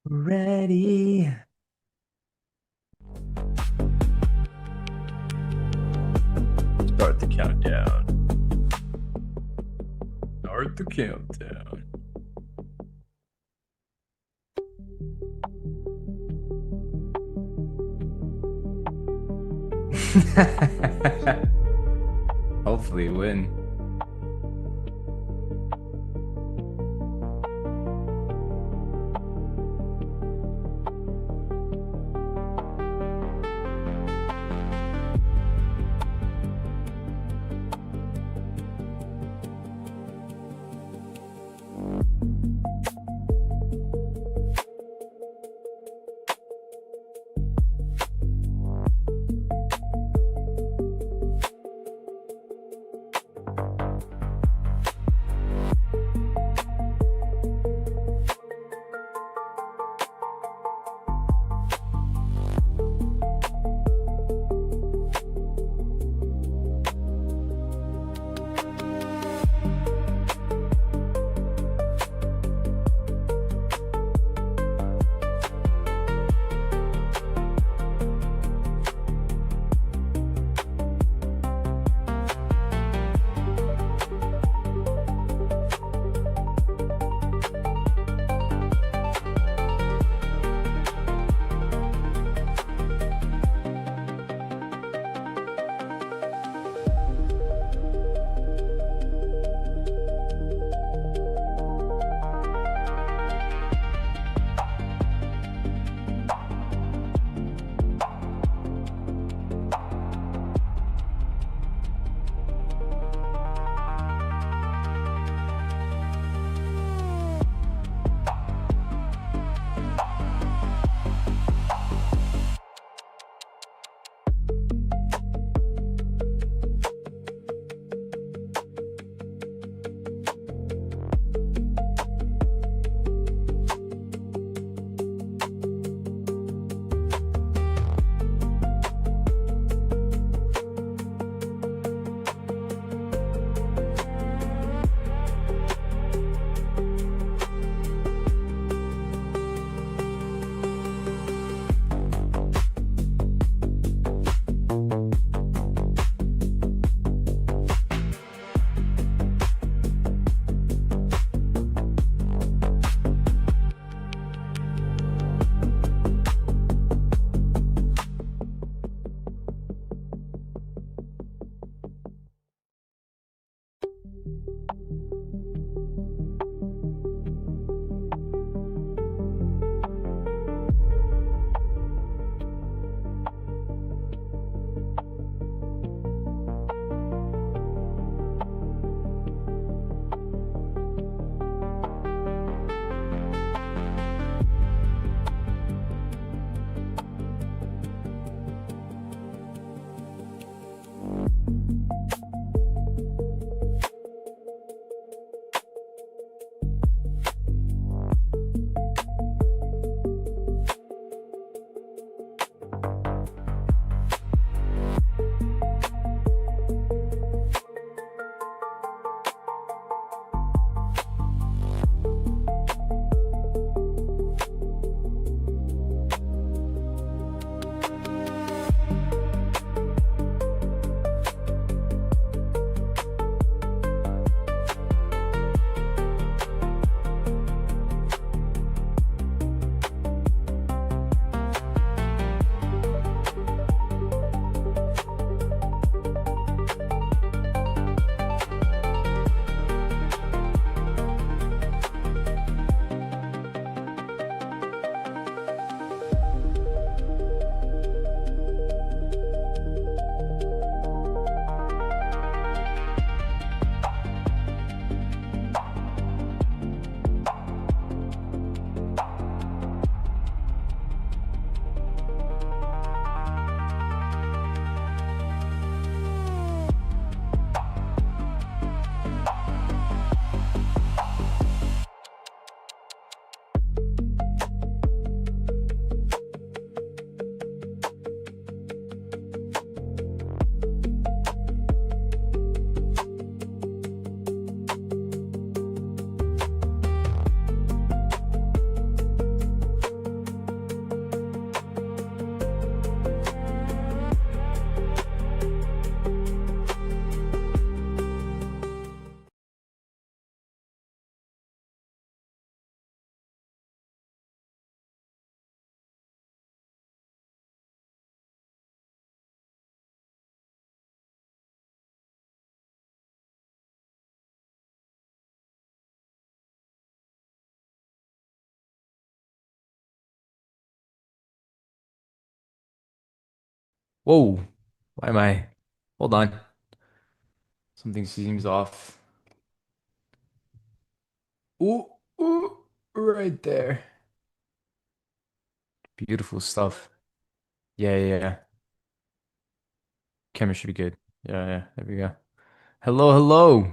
Ready. Start the countdown. Start the countdown. Hopefully win. Whoa. Why am I? Hold on. Something seems off. Ooh, ooh, right there. Beautiful stuff. Yeah, yeah, yeah. Camera should be good. Yeah, yeah. There we go. Hello, hello.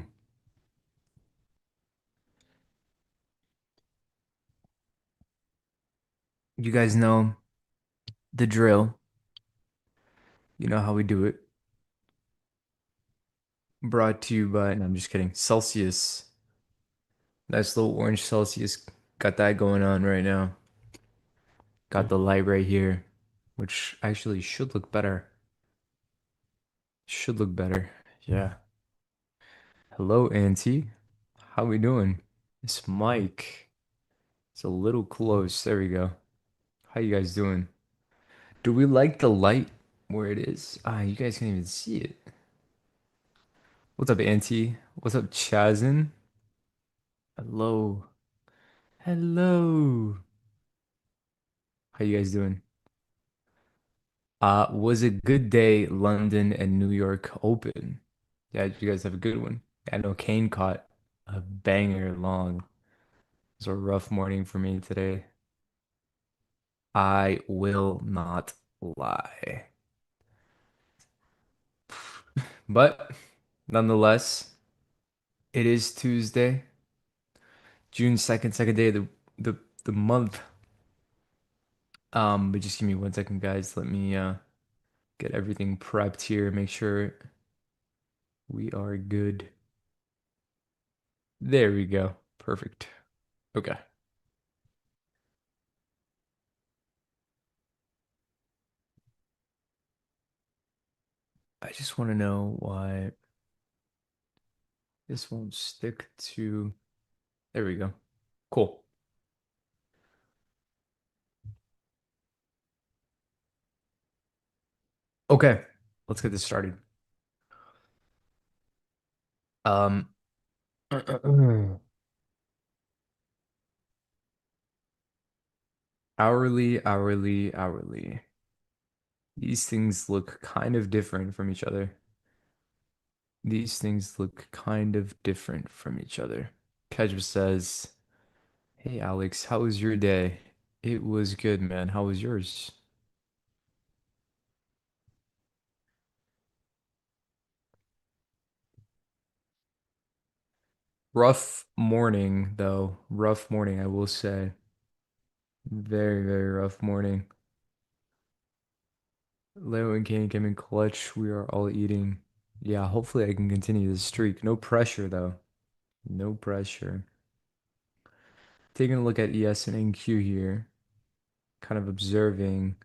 You guys know the drill. You know how we do it. Brought to you by, no, I'm just kidding. Celsius. Nice little orange Celsius. Got that going on right now. Got the light right here, which actually should look better. Should look better. Yeah. Hello, Auntie. How we doing? This mic is a little close. There we go. How you guys doing? Do we like the light where it is? Ah, you guys can't even see it. What's up, Auntie? What's up, Chazin? Hello. Hello. How you guys doing? Was a good day, London and New York open. Yeah, did you guys have a good one? I know Kane caught a banger long. It was a rough morning for me today. I will not lie. But nonetheless, it is Tuesday, June 2nd, second day of the the month. But just give me 1 second, guys. Let me get everything prepped here, make sure we are good. There we go. Perfect. Okay. I just want to know why this won't stick to. There we go. Cool. Okay. Let's get this started. Um, hourly, hourly, hourly. These things look kind of different from each other. These things look kind of different from each other. Kedge says, "Hey Alex, how was your day?" It was good, man. How was yours? Rough morning, though. Rough morning, I will say. Very, very rough morning. Leo and Kane came in clutch. We are all eating. Yeah, hopefully I can continue this streak. No pressure, though. No pressure. Taking a look at ES and NQ here. Kind of observing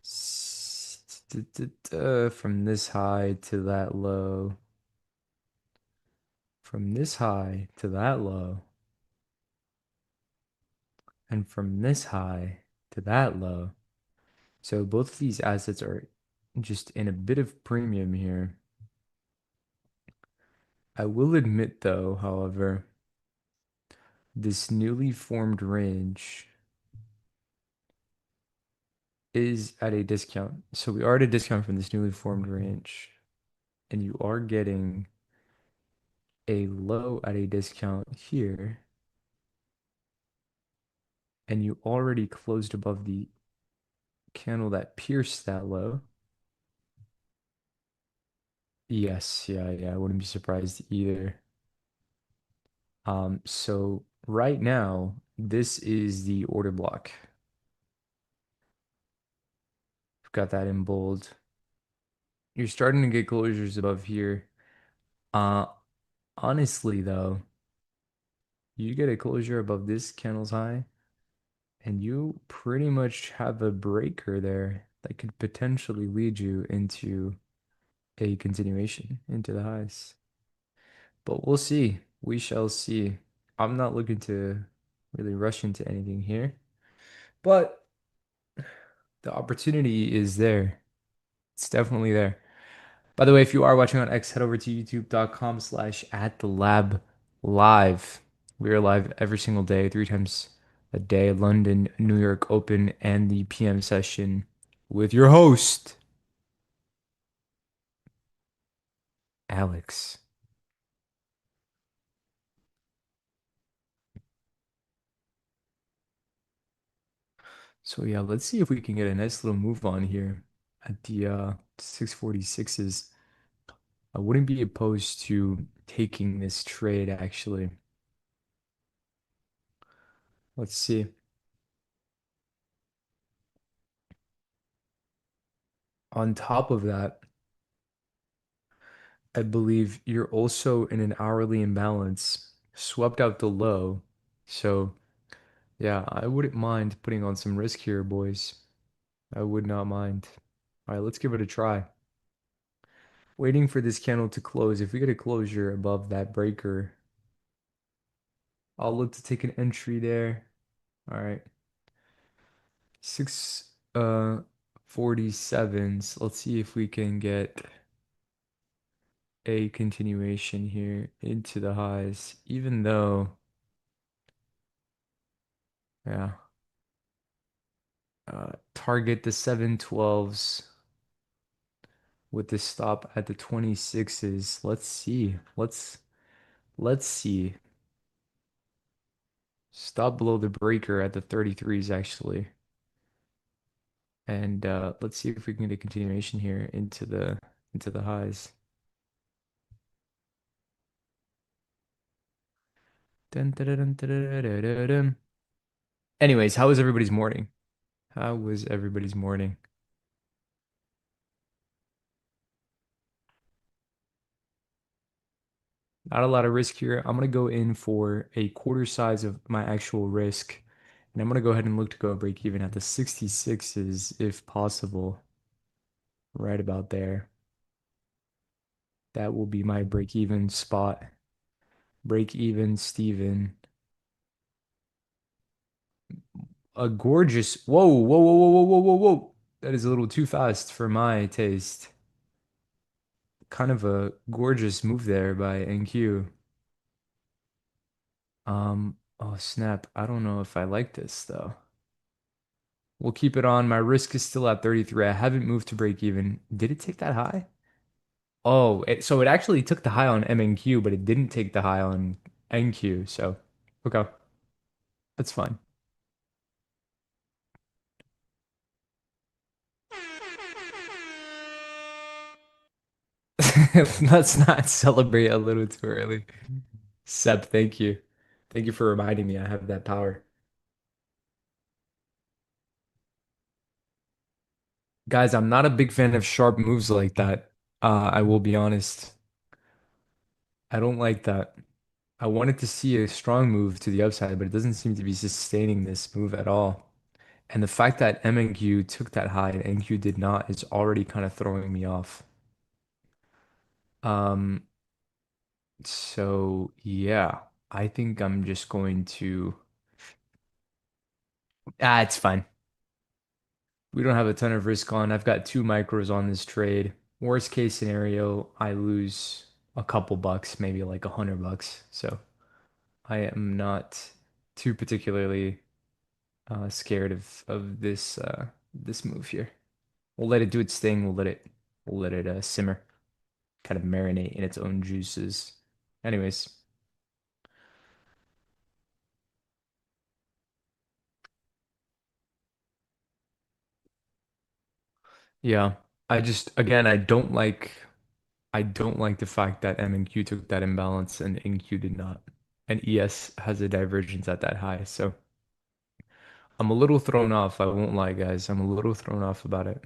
from this high to that low. From this high to that low. And from this high to that low. So both of these assets are just in a bit of premium here. I will admit though, however, this newly formed range is at a discount. So we are at a discount from this newly formed range. And you are getting a low at a discount here. And you already closed above the candle that pierced that low. Yes, yeah, yeah, I wouldn't be surprised either. So right now, this is the order block. I've got that in bold. You're starting to get closures above here. Uh, Honestly though, you get a closure above this candle's high, and you pretty much have a breaker there that could potentially lead you into a continuation into the highs. But we'll see. We shall see. I'm not looking to really rush into anything here, but the opportunity is there. It's definitely there. By the way, if you are watching on X, head over to youtube.com/@thelab.live. We are live every single day, 3 times a day, London, New York Open, and the PM session with your host. Alex. So yeah, let's see if we can get a nice little move on here at the 646s. I wouldn't be opposed to taking this trade actually. Let's see. On top of that, I believe you're also in an hourly imbalance, swept out the low. So yeah, I wouldn't mind putting on some risk here, boys. I would not mind. All right, let's give it a try. Waiting for this candle to close. If we get a closure above that breaker, I'll look to take an entry there. All right. Six 47s. Let's see if we can get a continuation here into the highs, even though, yeah, target the 712s with the stop at the 26s. Let's see. Let's see. Stop below the breaker at the 33s actually. And let's see if we can get a continuation here into the highs. Dun, dun, dun, dun, dun, dun, dun, dun. Anyways, how was everybody's morning? How was everybody's morning? Not a lot of risk here. I'm gonna go in for a quarter size of my actual risk. And I'm gonna go ahead and look to go break even at the 66s if possible. Right about there. That will be my break even spot. Break even, Steven. A gorgeous. Whoa, whoa, whoa, whoa, whoa, whoa, whoa, whoa. That is a little too fast for my taste. Kind of a gorgeous move there by NQ. Oh snap. I don't know if I like this though. We'll keep it on. My risk is still at 33. I haven't moved to break even. Did it take that high? Oh, so it actually took the high on MNQ, but it didn't take the high on NQ. So, okay, that's fine. Let's not celebrate a little too early. Seb, thank you. Thank you for reminding me I have that power. Guys, I'm not a big fan of sharp moves like that. I will be honest. I don't like that. I wanted to see a strong move to the upside, but it doesn't seem to be sustaining this move at all. And the fact that MNQ took that high and NQ did not is already kind of throwing me off. Um, so yeah, I think I'm just going to, it's fine. We don't have a ton of risk on. I've got two micros on this trade. Worst case scenario, I lose a couple bucks, maybe like 100 bucks. So I am not too particularly scared of this move here. We'll let it do its thing. We'll let it simmer, kind of marinate in its own juices. Anyways, yeah. I just again I don't like the fact that M and Q took that imbalance and NQ did not. And ES has a divergence at that high. So I'm a little thrown off, I won't lie, guys. I'm a little thrown off about it.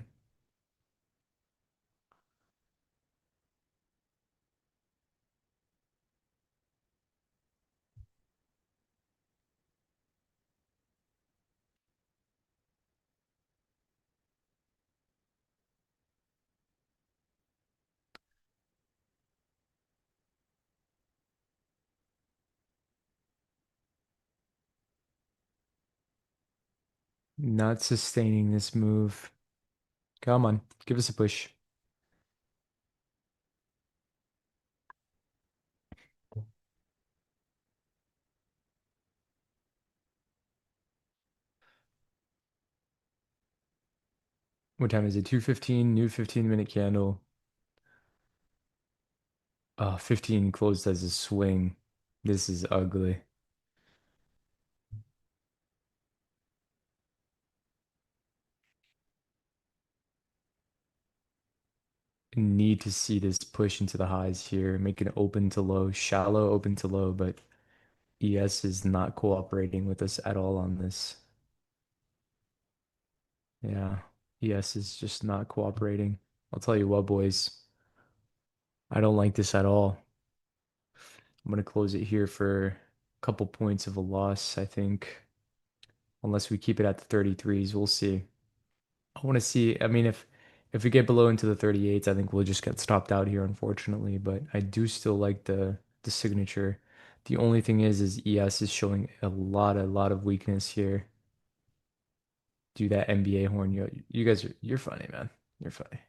Not sustaining this move. Come on, give us a push. What time is it? 2:15, new 15-minute candle. 15 closed as a swing. This is ugly. Need to see this push into the highs here, make an open to low, shallow open to low, but ES is not cooperating with us at all on this. Yeah, ES is just not cooperating. I'll tell you what, boys, I don't like this at all. I'm gonna close it here for a couple points of a loss, I think, unless we keep it at the 33s. We'll see. I want to see. I mean, if we get below into the 38s, I think we'll just get stopped out here, unfortunately. But I do still like the signature. The only thing is ES is showing a lot of weakness here. Do that NBA horn. You guys you're funny, man. You're funny.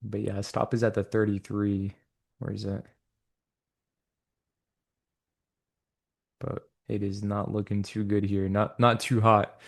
But yeah, stop is at the 33. Where is that? But it is not looking too good here. Not too hot.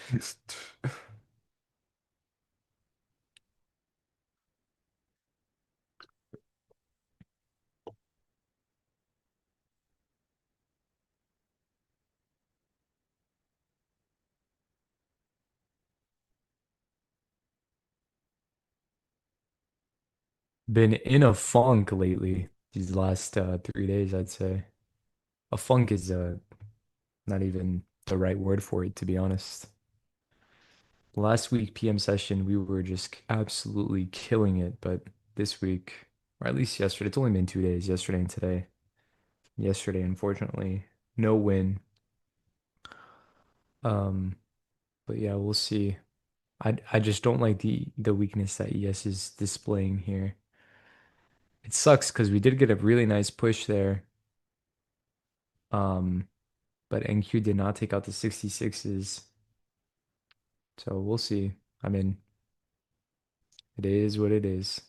Been in a funk lately. These last 3 days, I'd say. A funk is not even the right word for it, to be honest. Last week PM session, we were just absolutely killing it, but this week, or at least yesterday, it's only been 2 days, yesterday and today. Yesterday, unfortunately, no win. Um, but yeah, we'll see. I just don't like the weakness that ES is displaying here. It sucks because we did get a really nice push there. Um, but NQ did not take out the 66s. So we'll see. I mean, it is what it is.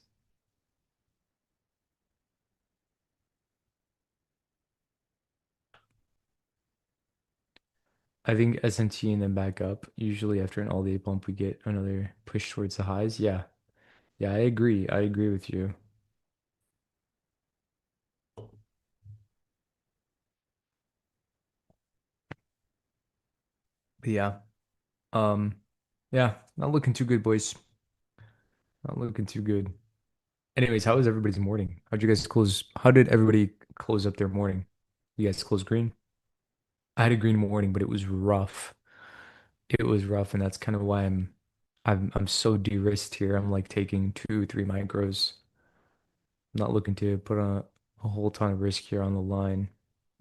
I think SMT and then back up. Usually after an all-day pump, we get another push towards the highs. Yeah. Yeah, I agree. I agree with you. But yeah. Um, yeah, not looking too good, boys. Not looking too good. Anyways, how was everybody's morning? How did everybody close up their morning? You guys close green? I had a green morning, but it was rough. It was rough, and that's kind of why I'm so de-risked here. I'm like taking 2, 3 micros. I'm not looking to put a whole ton of risk here on the line.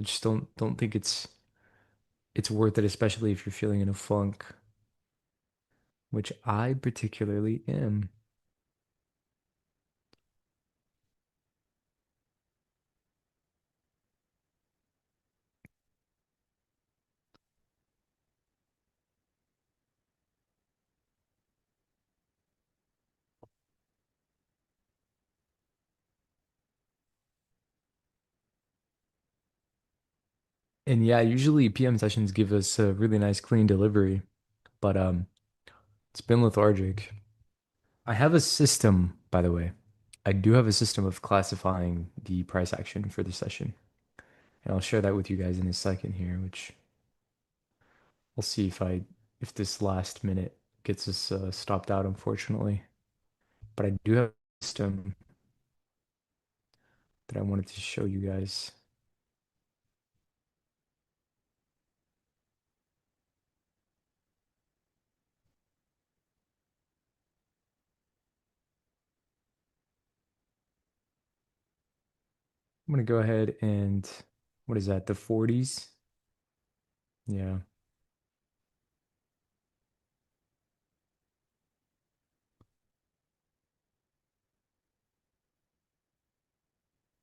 I just don't think it's worth it, especially if you're feeling in a funk, which I particularly am. And yeah, usually PM sessions give us a really nice clean delivery, but it's been lethargic. I have a system, by the way. I do have a system of classifying the price action for the session. And I'll share that with you guys in a second here, which we'll see if this last minute gets us stopped out, unfortunately. But I do have a system that I wanted to show you guys. I'm gonna go ahead and what is that? The 40s? Yeah.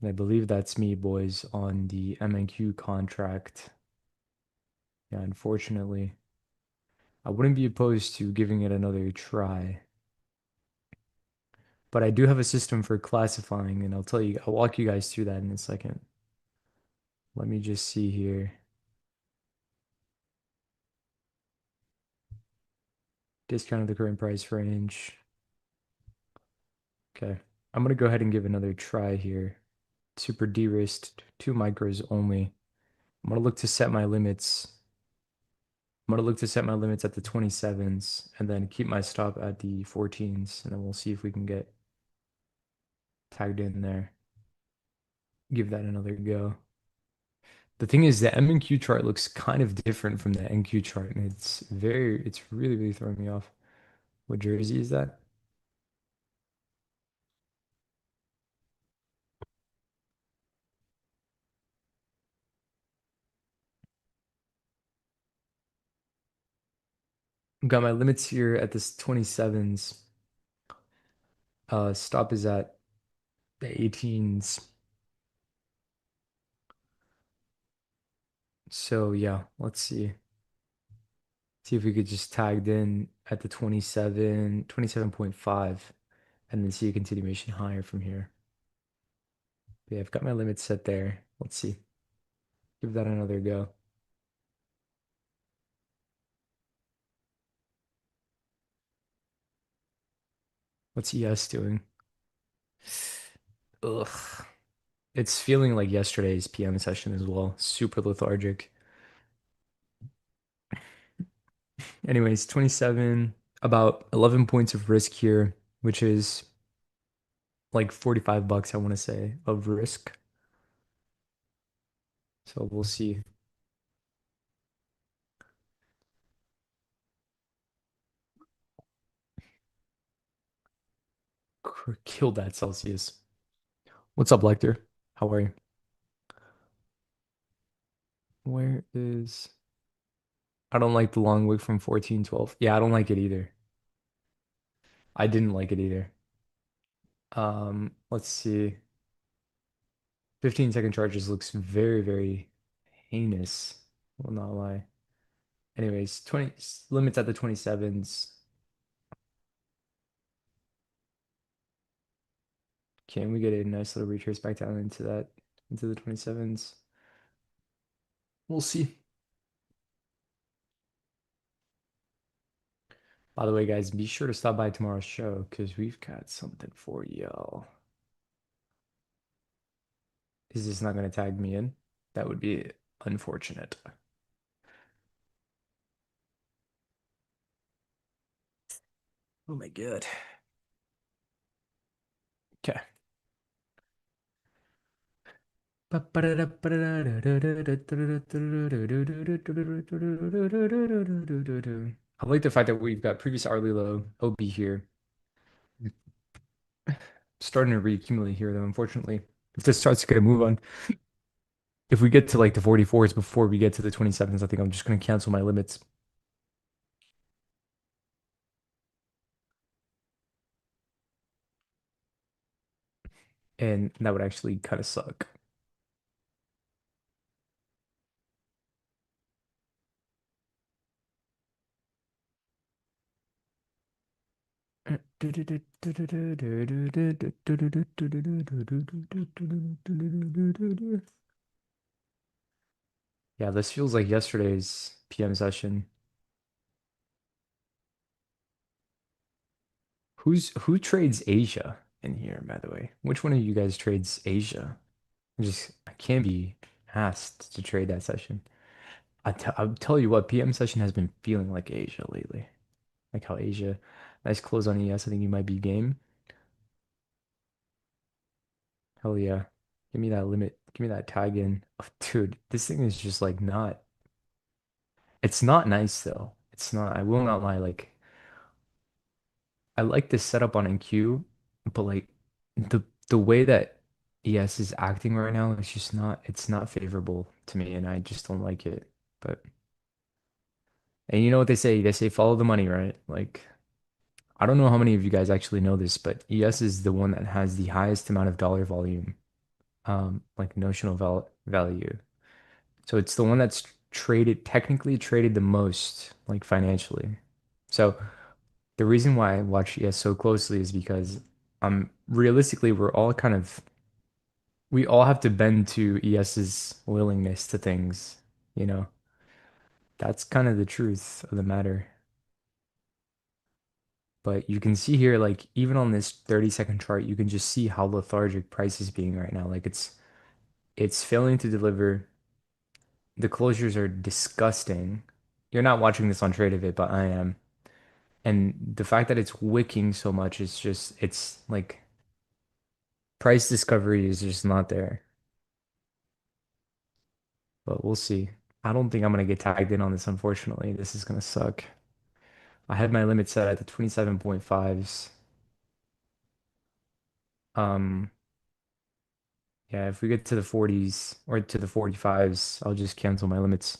And I believe that's me, boys, on the MNQ contract. Yeah, unfortunately, I wouldn't be opposed to giving it another try. But I do have a system for classifying, and I'll walk you guys through that in a second. Let me just see here. Discount of the current price range. Okay. I'm gonna go ahead and give another try here. super de-risked, 2 micros only. I'm gonna look to set my limits. I'm gonna look to set my limits at the 27s and then keep my stop at the 14s, and then we'll see if we can get tagged in there. Give that another go. The thing is, the M and Q chart looks kind of different from the NQ chart, and it's really, really throwing me off. What jersey is that? Got my limits here at this 27s. Stop is at the 18s. So yeah, let's see. See if we could just tagged in at the 27.5, and then see a continuation higher from here. But yeah, I've got my limits set there. Let's see. Give that another go. What's ES doing? Ugh. It's feeling like yesterday's PM session as well. Super lethargic. Anyways, 27, about 11 points of risk here, which is like 45 bucks, I want to say, of risk. So we'll see. Kill that Celsius. What's up, Lecter? How are you? Where is... I don't like the long wick from 1412. Yeah, I don't like it either. I didn't like it either. Let's see. 15-second charges looks very, very heinous. Will not lie. Anyways, 20 limits at the 27s. Can we get a nice little retrace back down into into the 27s? We'll see. By the way, guys, be sure to stop by tomorrow's show because we've got something for y'all. Is this not going to tag me in? That would be unfortunate. Oh my God. Okay. I like the fact that we've got previous hourly low OB here. Starting to reaccumulate here, though, unfortunately. If this starts to get a move on, if we get to like the 44s before we get to the 27s, I think I'm just going to cancel my limits. And that would actually kind of suck. Yeah, this feels like yesterday's PM session. Who trades Asia in here, by the way? Which one of you guys trades Asia? I can't be asked to trade that session. I'll tell you what, PM session has been feeling like Asia lately. Like how Asia, nice close on ES. I think you might be game. Hell yeah. Give me that limit. Give me that tag in. Oh, dude, this thing is just like not, it's not nice though. It's not, I will not lie. Like, I like this setup on NQ, but like the way that ES is acting right now, it's not favorable to me, and I just don't like it. But, and you know what they say? They say follow the money, right? Like, I don't know how many of you guys actually know this, but ES is the one that has the highest amount of dollar volume, like notional value. So it's the one that's technically traded the most, like financially. So the reason why I watch ES so closely is because realistically we all have to bend to ES's willingness to things, you know. That's kind of the truth of the matter. But you can see here, like even on this 30-second chart, you can just see how lethargic price is being right now. Like It's failing to deliver. The closures are disgusting. You're not watching this on Trade of It, but I am. And the fact that it's wicking so much is just, it's like price discovery is just not there. But we'll see. I don't think I'm gonna get tagged in on this, unfortunately. This is gonna suck. I had my limit set at the 27.5s. Um, yeah, if we get to the 40s or to the 45s, I'll just cancel my limits.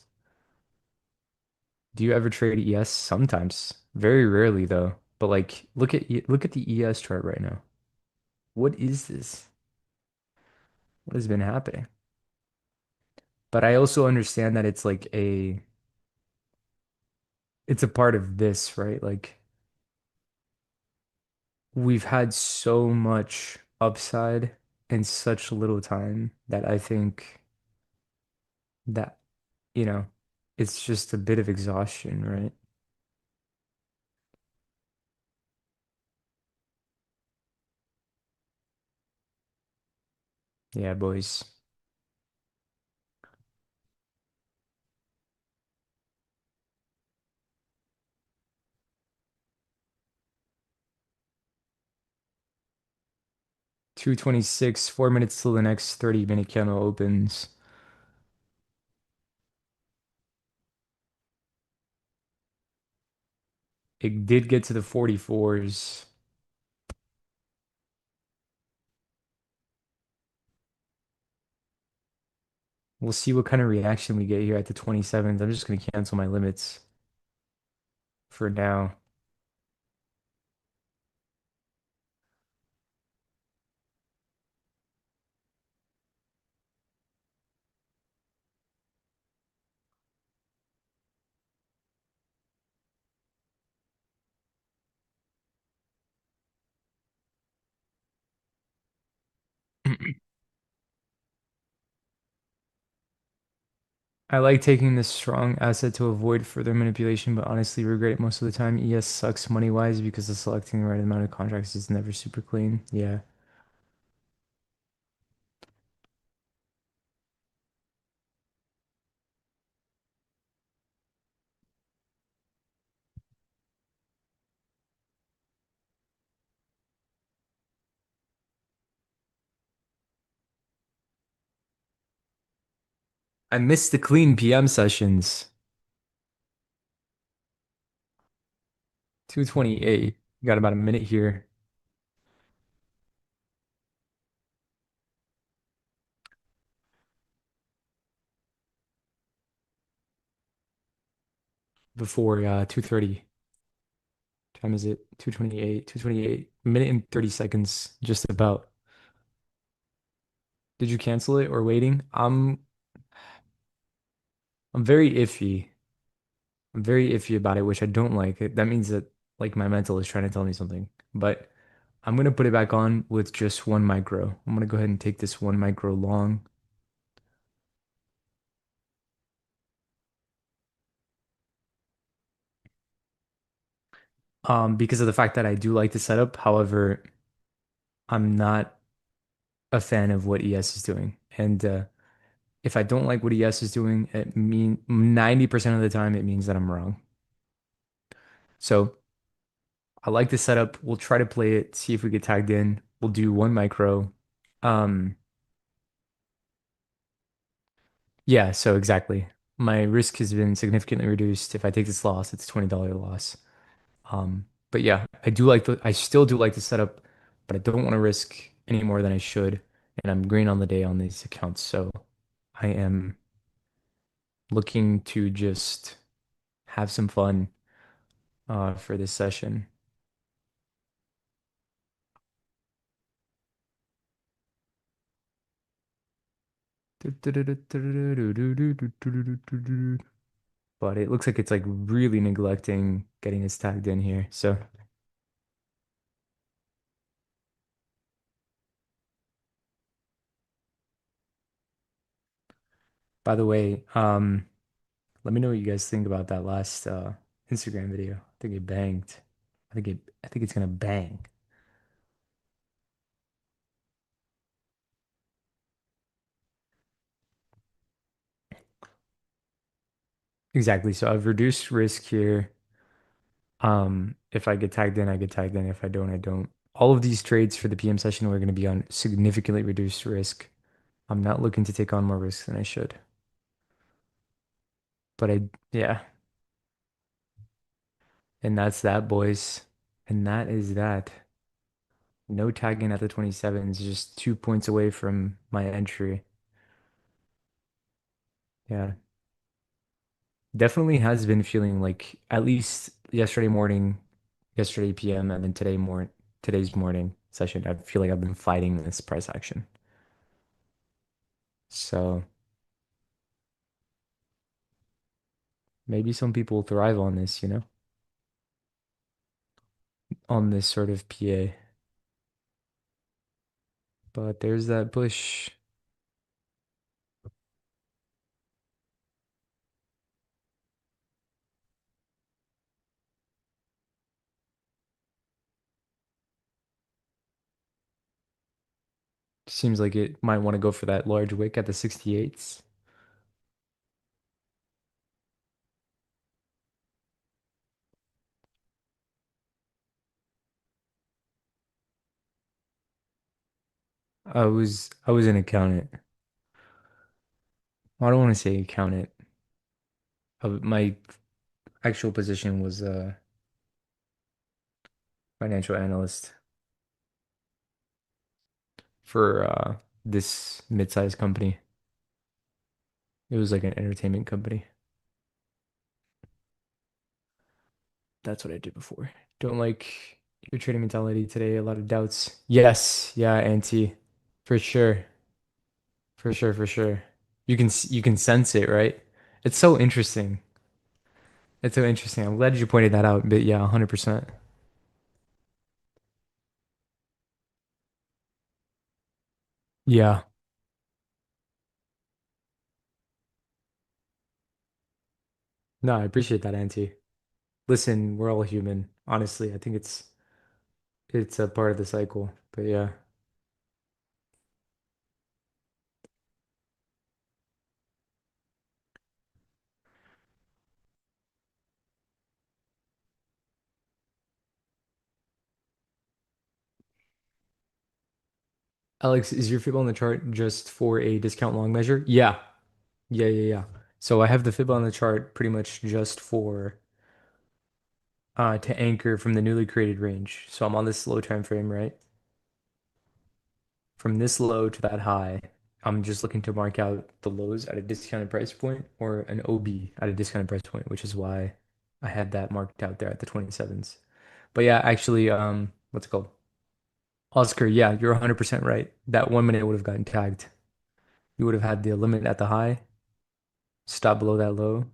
Do you ever trade ES? Sometimes. Very rarely though. But like look at the ES chart right now. What is this? What has been happening? But I also understand that it's a part of this, right? Like we've had so much upside in such little time that I think that, you know, it's just a bit of exhaustion, right? Yeah, boys. 226, 4 minutes till the next 30-minute candle opens. It did get to the 44s. We'll see what kind of reaction we get here at the 27th. I'm just going to cancel my limits for now. I like taking this strong asset to avoid further manipulation, but honestly regret it most of the time. ES sucks money-wise because the selecting the right amount of contracts is never super clean. Yeah. I missed the clean PM sessions. 228. Got about a minute here before 2:30. Time is it? 2:28. 2:28. Minute and 30 seconds, just about. Did you cancel it or waiting? I'm very iffy. I'm very iffy about it, which I don't like. That means that like my mental is trying to tell me something. But I'm gonna put it back on with just one micro. I'm gonna go ahead and take this one micro long. Because of the fact that I do like the setup. However, I'm not a fan of what ES is doing. And if I don't like what ES is doing, it mean 90% of the time it means that I'm wrong. So I like the setup. We'll try to play it, see if we get tagged in. We'll do one micro. Um, yeah, so exactly. My risk has been significantly reduced. If I take this loss, it's a $20 loss. But yeah, I still do like the setup, but I don't want to risk any more than I should. And I'm green on the day on these accounts. So I am looking to just have some fun for this session. But it looks like it's like really neglecting getting us tagged in here. So by the way, let me know what you guys think about that last Instagram video. I think it banged. I think it's gonna bang. Exactly. So I've reduced risk here. If I get tagged in, I get tagged in. If I don't, I don't. All of these trades for the PM session were going to be on significantly reduced risk. I'm not looking to take on more risk than I should. But yeah. And that's that, boys. And that is that. No tagging at the 27s, just 2 points away from my entry. Yeah. Definitely has been feeling like at least yesterday morning, yesterday PM, and then today's morning session. I feel like I've been fighting this price action. So maybe some people thrive on this, on this sort of PA. But there's that push. Seems like it might want to go for that large wick at the 68s. I was an accountant. I don't want to say accountant. My actual position was a financial analyst for this mid-sized company. It was like an entertainment company. That's what I did before. Don't like your trading mentality today. A lot of doubts. Yes, yeah, Auntie, for sure, for sure, for sure. You can sense it, right? It's so interesting. It's so interesting. I'm glad you pointed that out. But yeah, 100%. Yeah. No, I appreciate that, Auntie. Listen, we're all human. Honestly, I think it's a part of the cycle. But yeah. Alex, is your fib on the chart just for a discount long measure? Yeah. Yeah, yeah, yeah. So I have the fib on the chart pretty much just for to anchor from the newly created range. So I'm on this low time frame, right? From this low to that high, I'm just looking to mark out the lows at a discounted price point or an OB at a discounted price point, which is why I had that marked out there at the 27s. But yeah, actually, what's it called? Oscar, yeah, you're 100% right. That 1 minute would have gotten tagged. You would have had the limit at the high, stop below that low,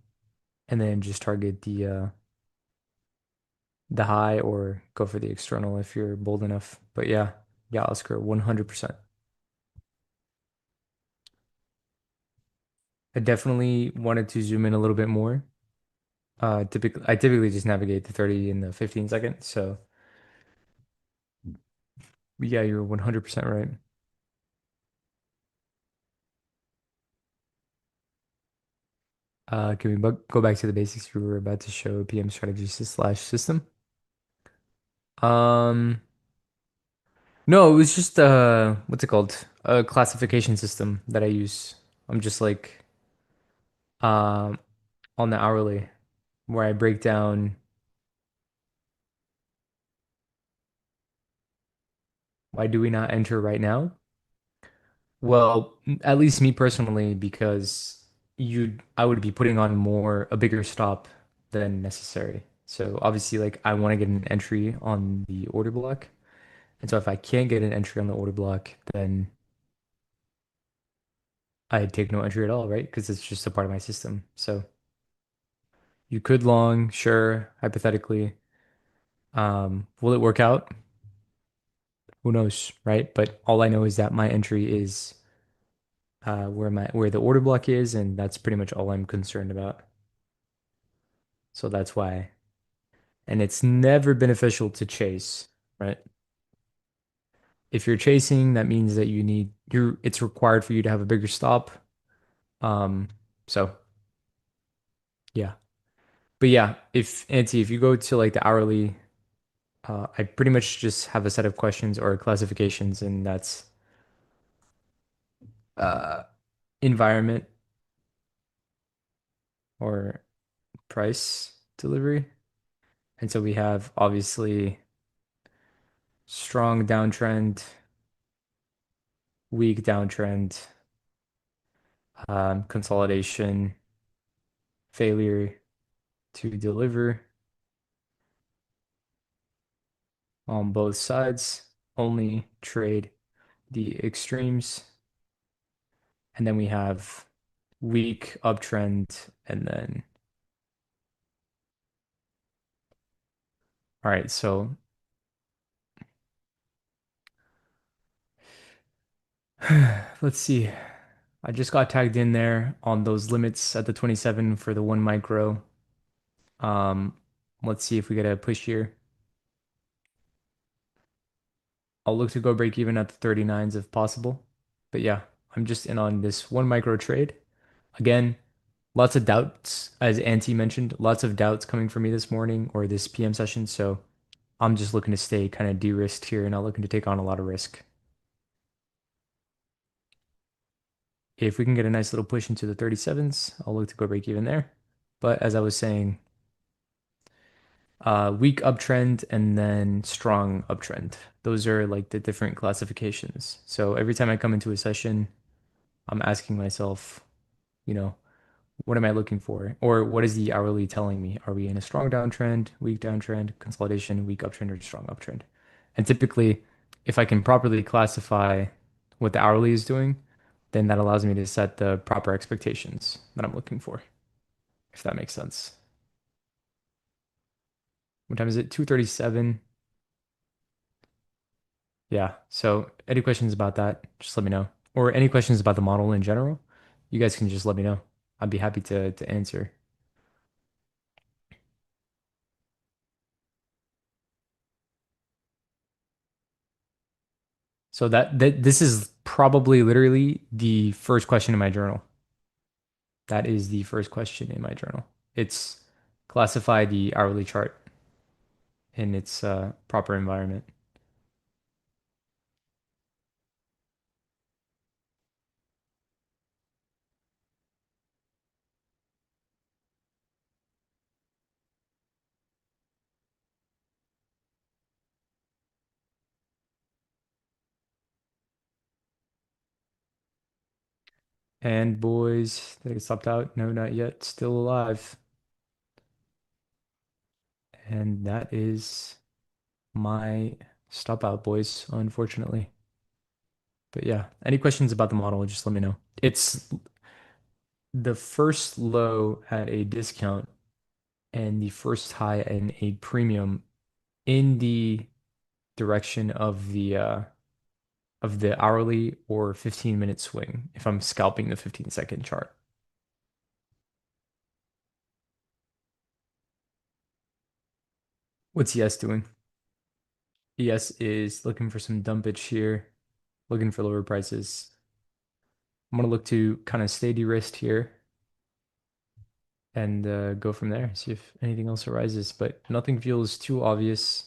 and then just target the high or go for the external if you're bold enough. But yeah, yeah, Oscar, 100%. I definitely wanted to zoom in a little bit more. I typically just navigate the 30 and the 15 second. So yeah, you're 100% right. Can we go back to the basics? We were about to show PM strategy slash system. Um, no, it was just what's it called? A classification system that I use. I'm just like um on the hourly where I break down why do we not enter right now? Well, at least me personally, because I would be putting on a bigger stop than necessary. So obviously, like I want to get an entry on the order block. And so if I can't get an entry on the order block, then I take no entry at all, right? Because it's just a part of my system. So you could long, sure, hypothetically. Will it work out? Who knows, right? But all I know is that my entry is where the order block is, and that's pretty much all I'm concerned about. So that's why. And it's never beneficial to chase, right? If you're chasing, that means that it's required for you to have a bigger stop. Um, so Yeah. But yeah, if you go to like the hourly, I pretty much just have a set of questions or classifications, and that's uh, environment or price delivery. And so we have obviously strong downtrend, weak downtrend, consolidation, failure to deliver on both sides, only trade the extremes. And then we have weak uptrend, and then, all right, so let's see. I just got tagged in there on those limits at the 27 for the one micro. Um, let's see if we get a push here. I'll look to go break even at the 39s if possible. But yeah, I'm just in on this one micro trade. Again, lots of doubts, as Anty mentioned, lots of doubts coming for me this morning or this PM session. So I'm just looking to stay kind of de-risked here and not looking to take on a lot of risk. If we can get a nice little push into the 37s, I'll look to go break even there. But as I was saying, weak uptrend and then strong uptrend. Those are like the different classifications. So every time I come into a session, I'm asking myself, you know, what am I looking for? Or what is the hourly telling me? Are we in a strong downtrend, weak downtrend, consolidation, weak uptrend, or strong uptrend? And typically, if I can properly classify what the hourly is doing, then that allows me to set the proper expectations that I'm looking for, if that makes sense. What time is it? 2:37. Yeah. So any questions about that, just let me know. Or any questions about the model in general, you guys can just let me know. I'd be happy to answer. So that this is probably literally the first question in my journal. That is the first question in my journal. It's classify the hourly chart in its proper environment. And boys, they stopped out. No, not yet. Still alive. And that is my stop out, boys, unfortunately. But yeah, any questions about the model, just let me know. It's the first low at a discount and the first high and a premium in the direction of the hourly or 15-minute swing if I'm scalping the 15-second chart. What's ES doing? ES is looking for some dumpage here, looking for lower prices. I'm gonna look to kind of stay de-risked here and go from there, see if anything else arises, but nothing feels too obvious.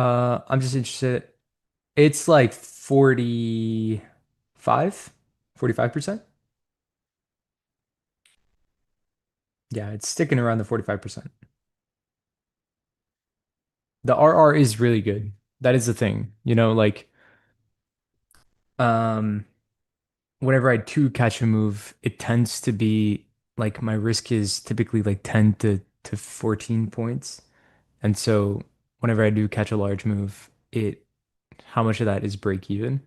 I'm just interested. It's like 45, 45%. Yeah, it's sticking around the 45%. The RR is really good. That is the thing. Like um whenever I do catch a move, it tends to be like my risk is typically like 10 to 14 points. And so whenever I do catch a large move, how much of that is break even?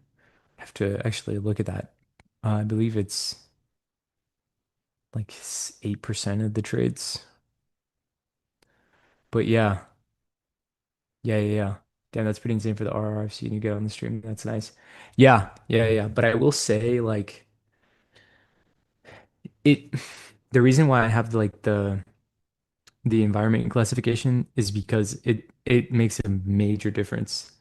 I have to actually look at that. I believe it's like 8% of the trades. But yeah, yeah. Damn, that's pretty insane for the RR I've seen you get on the stream. That's nice. Yeah. But I will say, like, it, the reason why I have like the environment classification is because it makes a major difference.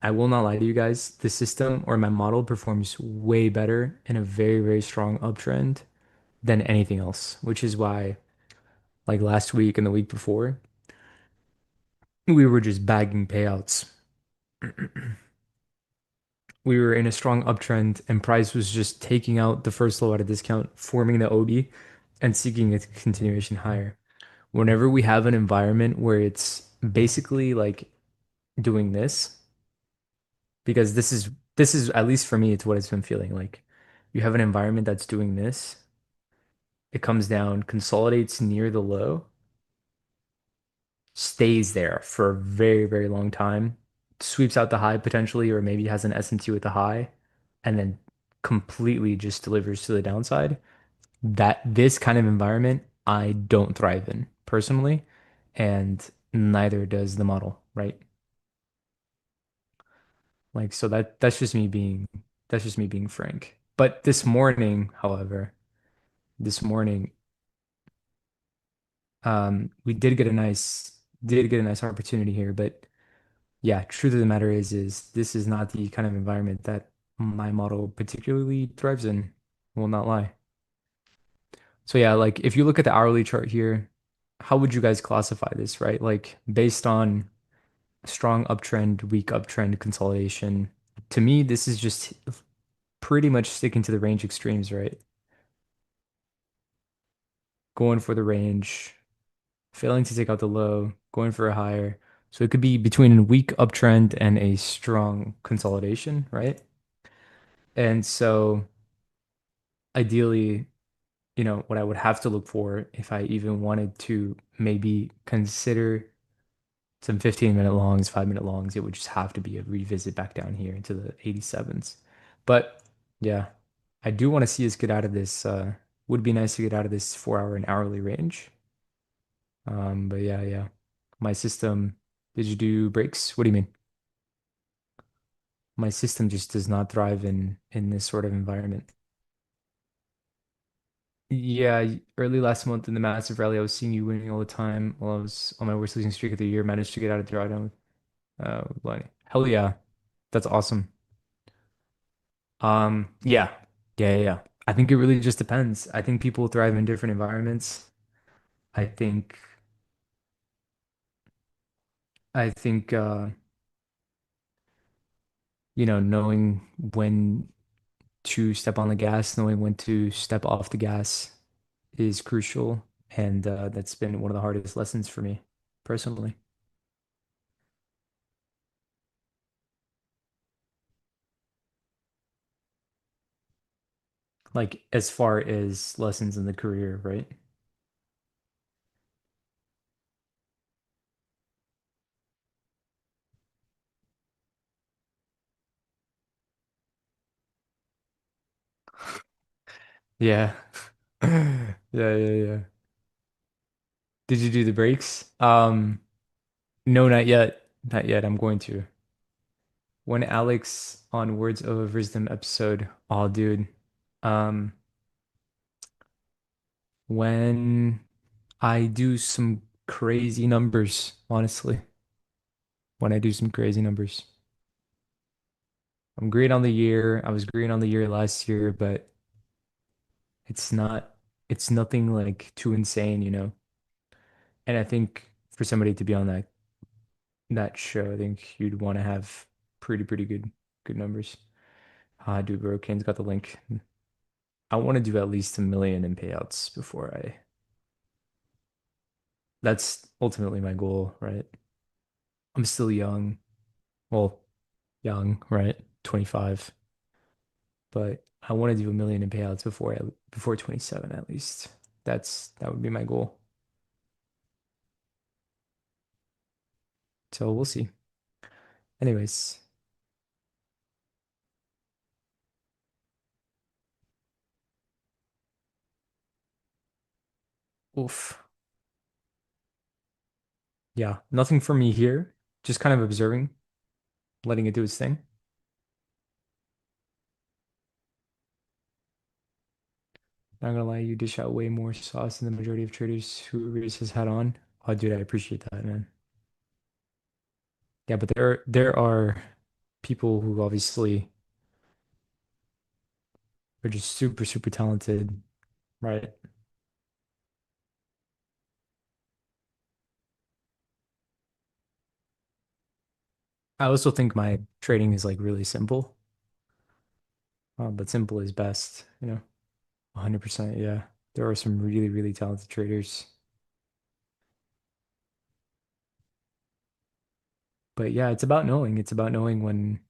I will not lie to you guys. The system or my model performs way better in a very, very strong uptrend than anything else, which is why, like last week and the week before, we were just bagging payouts. We were in a strong uptrend, and price was just taking out the first low at a discount, forming the OB, and seeking its continuation higher. Whenever we have an environment where it's basically like doing this, because this is at least for me, it's what it's been feeling like. You have an environment that's doing this, it comes down, consolidates near the low, stays there for a very, very long time, sweeps out the high potentially, or maybe has an SMT with the high, and then completely just delivers to the downside. That this kind of environment I don't thrive in personally, and neither does the model, right? Like so that's just me being frank. But this morning, however, this morning, we did get a nice opportunity here, but yeah, truth of the matter is this is not the kind of environment that my model particularly thrives in. Will not lie. So yeah, like if you look at the hourly chart here, how would you guys classify this, right? Like based on strong uptrend, weak uptrend consolidation. To me, this is just pretty much sticking to the range extremes, right? Going for the range, failing to take out the low, going for a higher. So it could be between a weak uptrend and a strong consolidation, right? And so ideally, what I would have to look for if I even wanted to maybe consider some 15-minute longs, 5-minute longs, it would just have to be a revisit back down here into the 87s. But yeah, I do want to see us get out of this. Would be nice to get out of this 4 hour and hourly range. But yeah. My system, did you do breaks? What do you mean? My system just does not thrive in this sort of environment. Yeah, early last month in the massive rally, I was seeing you winning all the time while I was on my worst losing streak of the year. Managed to get out of drawdown. With Lonnie. Hell yeah, that's awesome. Yeah, yeah. I think it really just depends. I think people thrive in different environments. I think, I think, knowing when to step on the gas, knowing when to step off the gas is crucial, and that's been one of the hardest lessons for me personally. Like as far as lessons in the career, right? Yeah. Yeah. Did you do the breaks? No, not yet. Not yet. I'm going to. When Alex on Words of Wisdom episode, oh dude. Um, when I do some crazy numbers, honestly. When I do some crazy numbers. I'm great on the year. I was great on the year last year, but it's not it's nothing like too insane. And I think for somebody to be on that show, I think you'd want to have pretty good numbers. Ah, dude, bro, Kane's got the link. I want to do at least 1 million in payouts before I. That's ultimately my goal, right? I'm still young. Well, young, right? 25. But I want to do a million in payouts before 27 at least. That would be my goal. So we'll see. Anyways, oof. Yeah, nothing for me here. Just kind of observing, letting it do its thing. Not gonna lie, you dish out way more sauce than the majority of traders who Reese has had on. Oh, dude, I appreciate that, man. Yeah, but there are people who obviously are just super, super talented, right? I also think my trading is like really simple, but simple is best, 100%. Yeah. There are some really, really talented traders. But yeah, it's about knowing. It's about knowing when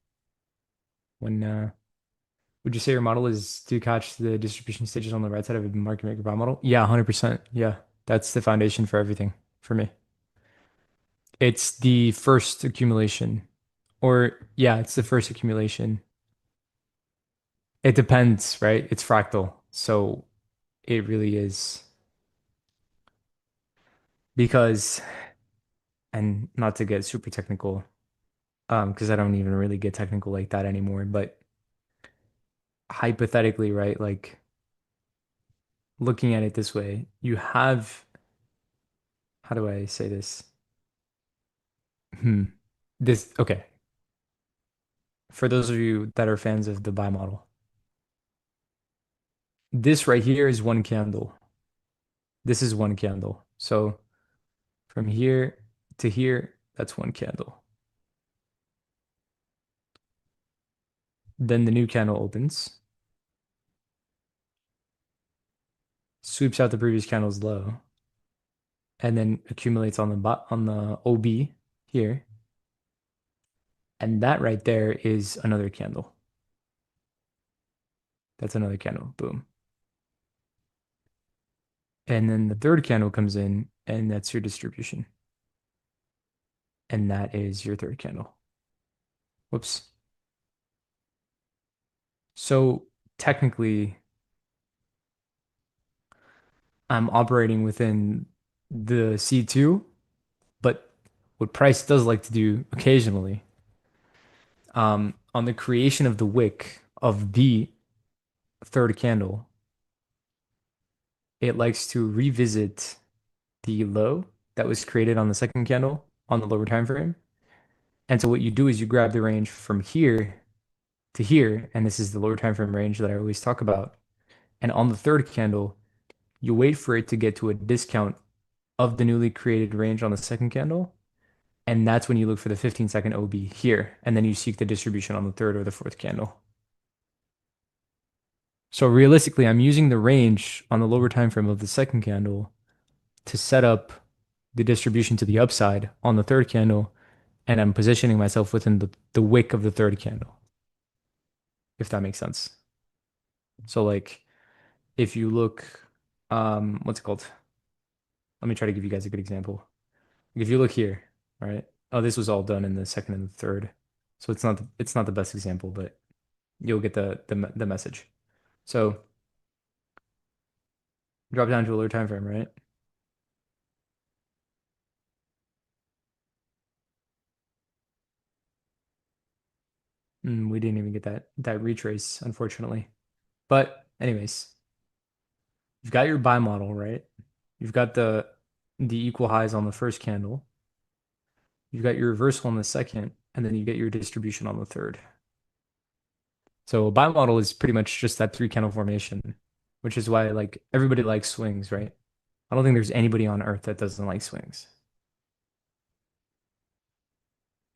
would you say your model is to catch the distribution stages on the right side of a market maker bot model? Yeah, 100%. Yeah. That's the foundation for everything for me. It's the first accumulation. Or yeah, it's the first accumulation. It depends, right? It's fractal. So it really is because, and not to get super technical, because I don't even really get technical like that anymore, but hypothetically, right? Like looking at it this way, you have, how do I say this? Hmm. Okay. For those of you that are fans of the buy model, this right here is one candle. This is one candle. So from here to here, that's one candle. Then the new candle opens, sweeps out the previous candle's low, and then accumulates on the on the OB here. And that right there is another candle. That's another candle. Boom. And then the third candle comes in, and that's your distribution. And that is your third candle. Whoops. So technically, I'm operating within the C2, but what Price does like to do occasionally, on the creation of the wick of the third candle, it likes to revisit the low that was created on the second candle on the lower time frame. And so what you do is you grab the range from here to here, and this is the lower time frame range that I always talk about. And on the third candle, you wait for it to get to a discount of the newly created range on the second candle. And that's when you look for the 15-second OB here. And then you seek the distribution on the third or the fourth candle. So realistically, I'm using the range on the lower time frame of the second candle to set up the distribution to the upside on the third candle. And I'm positioning myself within the wick of the third candle, if that makes sense. So like if you look, what's it called? Let me try to give you guys a good example. If you look here, all right? Oh, this was all done in the second and the third. So it's not the best example, but you'll get the message. So drop down to a lower time frame, right? We didn't even get that retrace, unfortunately. But anyways, you've got your buy model, right? You've got the equal highs on the first candle. You've got your reversal on the second, and then you get your distribution on the third. So a buy model is pretty much just that three candle formation, which is why like everybody likes swings, right? I don't think there's anybody on earth that doesn't like swings.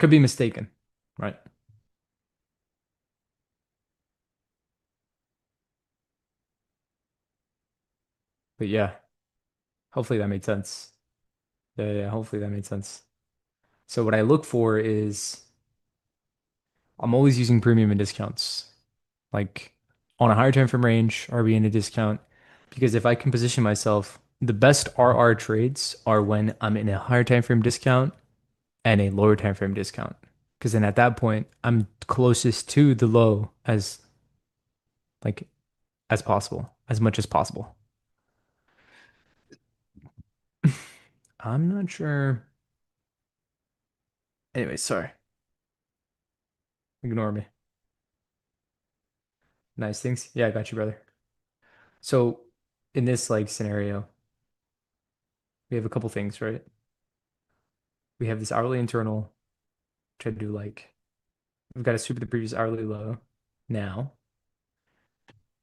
Could be mistaken, right? But yeah, hopefully that made sense. Yeah, hopefully that made sense. So what I look for is I'm always using premium and discounts. Like on a higher time frame range, are we in a discount? Because if I can position myself, the best RR trades are when I'm in a higher time frame discount and a lower time frame discount. Because then at that point, I'm closest to the low like as possible, as much as possible. I'm not sure. Anyway, sorry. Ignore me. Nice things. Yeah, I got you, brother. So in this like scenario, we have a couple things, right? We have this hourly internal, which I do like. We've got to sweep the previous hourly low now.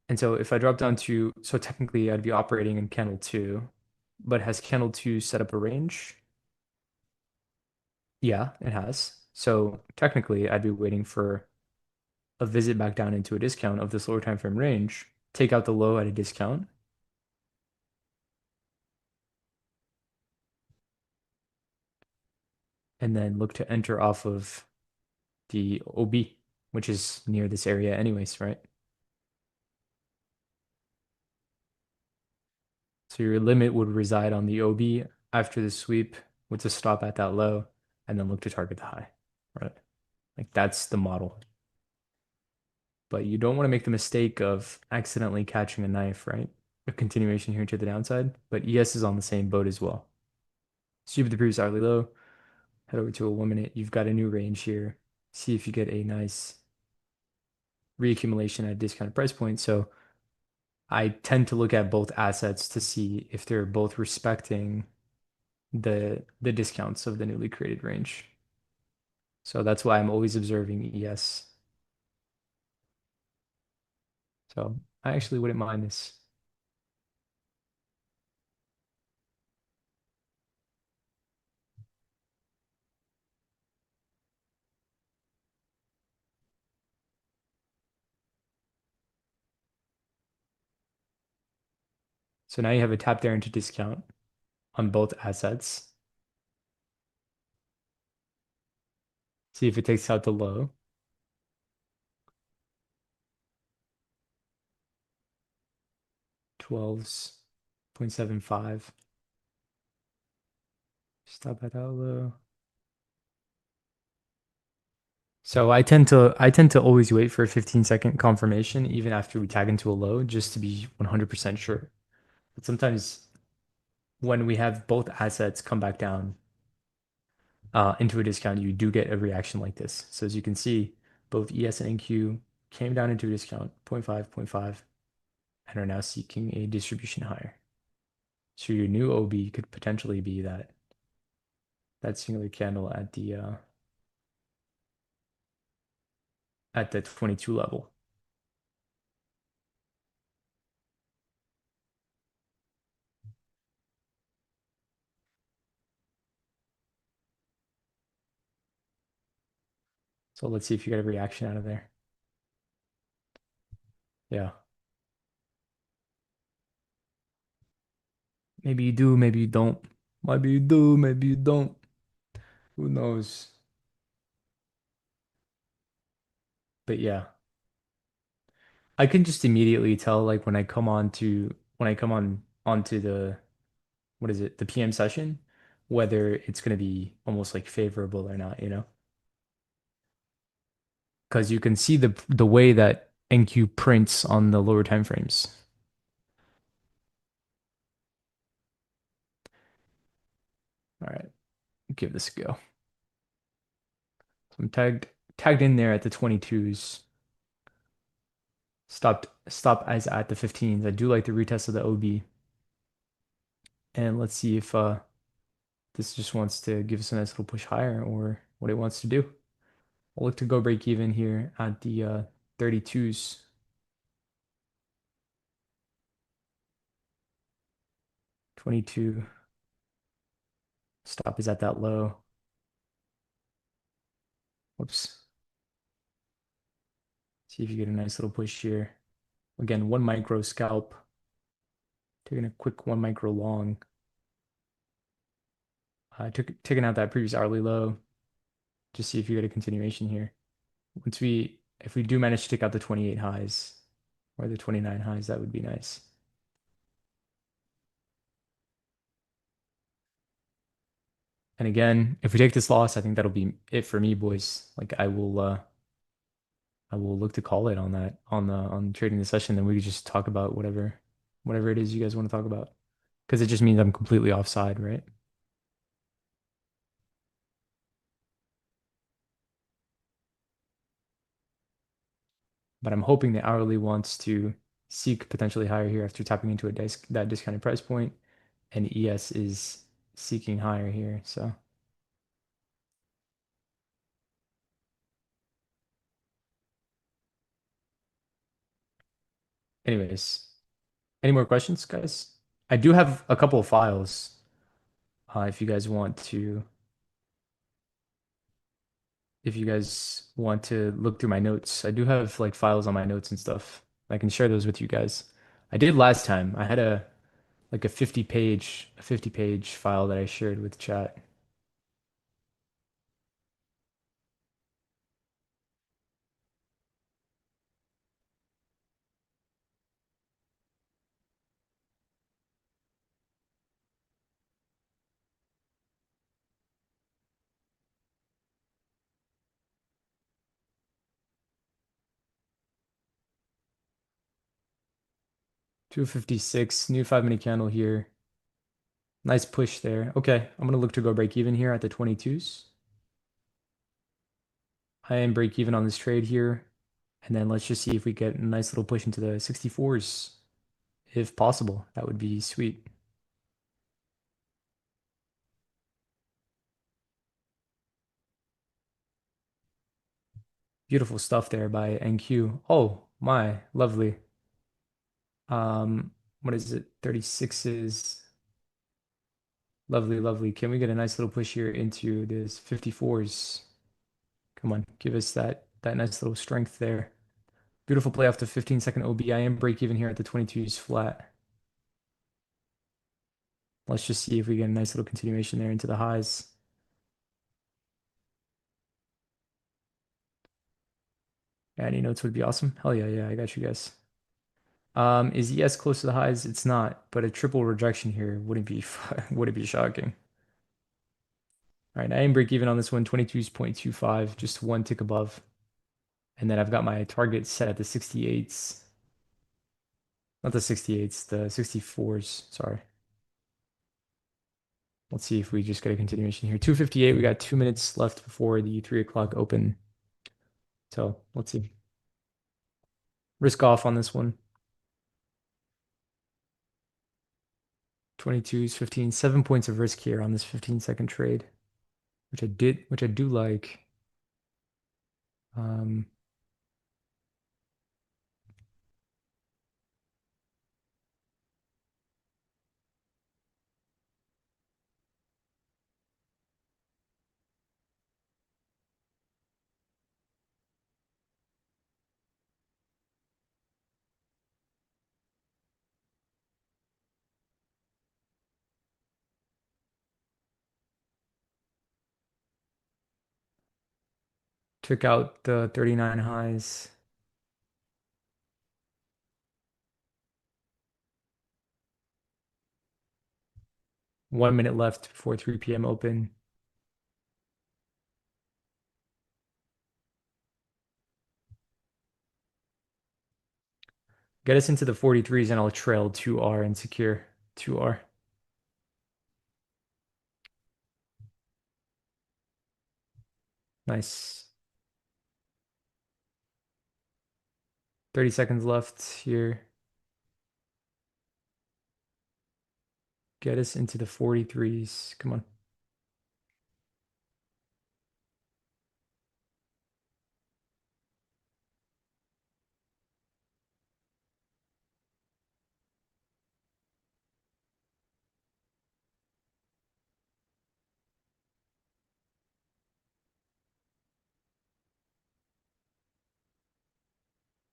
And so if I drop down to, so technically I'd be operating in candle two, but has candle two set up a range? Yeah, it has. So technically I'd be waiting for a visit back down into a discount of this lower time frame range, take out the low at a discount, and then look to enter off of the OB, which is near this area anyways, right? So your limit would reside on the OB after the sweep with a stop at that low, and then look to target the high, right? Like that's the model. But you don't want to make the mistake of accidentally catching a knife, right? A continuation here to the downside. But ES is on the same boat as well. Sweep the previous hourly low, head over to a 1 minute. You've got a new range here. See if you get a nice reaccumulation at a discounted price point. So I tend to look at both assets to see if they're both respecting the discounts of the newly created range. So that's why I'm always observing ES. So I actually wouldn't mind this. So now you have a tap there into discount on both assets. See if it takes out the low. 12's 0.75. Stop at that low. So I tend to always wait for a 15-second confirmation even after we tag into a low just to be 100% sure. But sometimes when we have both assets come back down into a discount, you do get a reaction like this. So as you can see, both ES and NQ came down into a discount, zero point 0.5, zero point 0.5, and are now seeking a distribution higher. So your new OB could potentially be that singular candle at the 22 level. So let's see if you get a reaction out of there. Yeah. Maybe you do, maybe you don't. Maybe you do, maybe you don't. Who knows? But yeah, I can just immediately tell like when I come on onto the what is it, the PM session, whether it's going to be almost like favorable or not, because you can see the way that NQ prints on the lower time frames. All right, give this a go. So I'm tagged in there at the 22s. Stop as at the 15s. I do like the retest of the OB. And let's see if this just wants to give us a nice little push higher or what it wants to do. I'll look to go break even here at the 32s. 22. Stop is at that low. Whoops. See if you get a nice little push here. Again, 1 micro scalp. Taking a quick 1 micro long. Taking out that previous hourly low. Just see if you get a continuation here. If we do manage to take out the 28 highs or the 29 highs, that would be nice. And again, if we take this loss, I think that'll be it for me, boys. Like I will look to call it on that on trading the session. Then we could just talk about whatever it is you guys want to talk about. Because it just means I'm completely offside, right? But I'm hoping the hourly wants to seek potentially higher here after tapping into that discounted price point, and ES is seeking higher here. So, anyways, any more questions, guys? I do have a couple of files. If you guys want to, if you guys want to look through my notes, I do have like files on my notes and stuff. I can share those with you guys. I did last time. I had a like a 50-page file that I shared with chat. 256, new 5 minute candle here. Nice push there. Okay, I'm gonna look to go break even here at the 22s. I am break even on this trade here. And then let's just see if we get a nice little push into the 64s, if possible. That would be sweet. Beautiful stuff there by NQ. Oh my, lovely. What is it? 36s. Lovely, lovely. Can we get a nice little push here into this 54s? Come on, give us that nice little strength there. Beautiful play off the 15-second OB. I am break even here at the 22s flat. Let's just see if we get a nice little continuation there into the highs. Any notes would be awesome. Hell yeah, yeah, I got you guys. Is ES close to the highs? It's not, but a triple rejection here wouldn't be would it be shocking? All right, I am break even on this one, 22.25, just one tick above. And then I've got my target set at the 68s. Not the 68s, the 64s, sorry. Let's see if we just get a continuation here. 258, we got 2 minutes left before the 3 o'clock open. So let's see. Risk off on this one. 22s, 15, 7 points of risk here on this 15-second trade, which I do like. Um, Took out the 39 highs. 1 minute left before 3 p.m. open. Get us into the 43s and I'll trail 2R and secure 2R. Nice. 30 seconds left here. Get us into the 43s. Come on.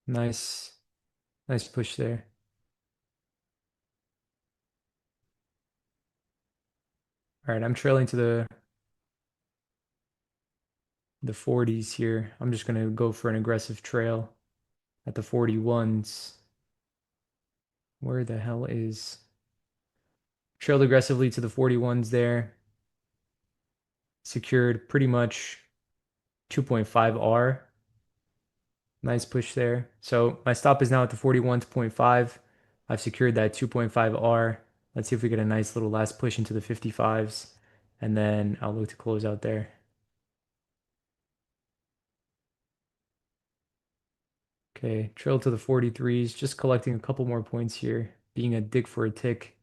Nice. Nice push there. All right, I'm trailing to the the 40s here. I'm just gonna go for an aggressive trail at the 41s. Where the hell is trailed aggressively to the 41s there. Secured pretty much 2.5 R. Nice push there. So my stop is now at the 41.5. I've secured that 2.5 R. Let's see if we get a nice little last push into the 55s. And then I'll look to close out there. Okay, trail to the 43s, just collecting a couple more points here, being a dig for a tick.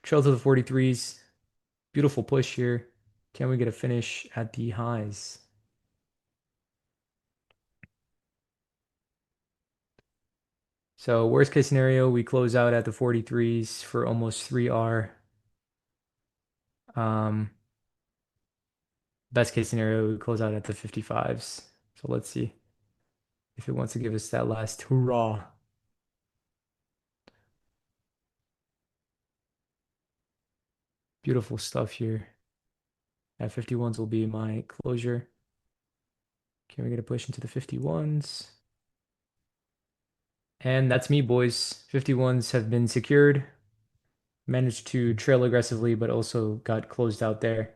Trail to the 43s, beautiful push here. Can we get a finish at the highs? So worst case scenario, we close out at the 43s for almost 3R. Um, Best case scenario, we close out at the 55s. So let's see if it wants to give us that last hurrah. Beautiful stuff here. At 51s will be my closure. Can we get a push into the 51s? And that's me, boys. 51s have been secured. Managed to trail aggressively, but also got closed out there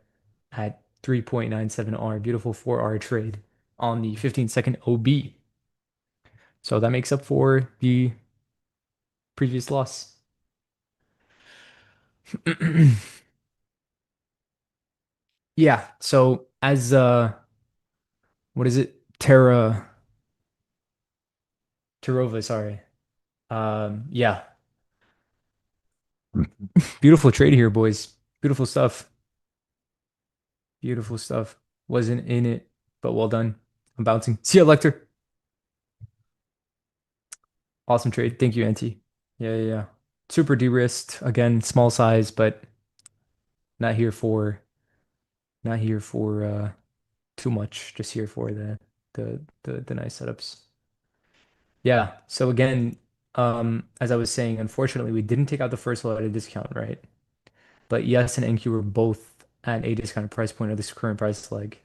at 3.97R. Beautiful 4R trade on the 15-second OB. So that makes up for the previous loss. Yeah, so as what is it? Terova, sorry. Yeah. Beautiful trade here, boys. Beautiful stuff. Beautiful stuff. Wasn't in it, but well done. I'm bouncing. See ya, Lecter. Awesome trade. Thank you, Anti. Yeah, yeah, yeah. Super de-risked. Again, small size, but not here for not here for too much. Just here for the nice setups. Yeah. So again, as I was saying, unfortunately, we didn't take out the first lot at a discount, right? But yes and NQ were both at a discounted price point at this current price leg.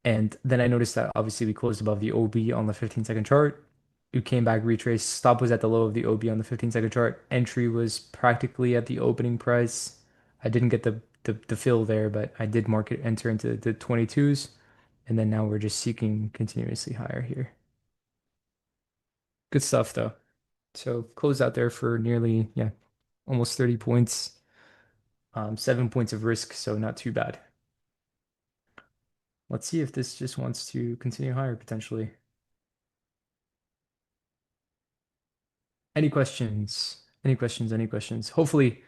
And then I noticed that obviously we closed above the OB on the 15-second chart. We came back, retraced. Stop was at the low of the OB on the 15-second chart. Entry was practically at the opening price. I didn't get the fill there, but I did market enter into the 22s. And then now we're just seeking continuously higher here. Good stuff though. So closed out there for nearly, yeah, almost 30 points. 7 points of risk, so not too bad. Let's see if this just wants to continue higher potentially. Any questions? Any questions? Any questions? Hopefully,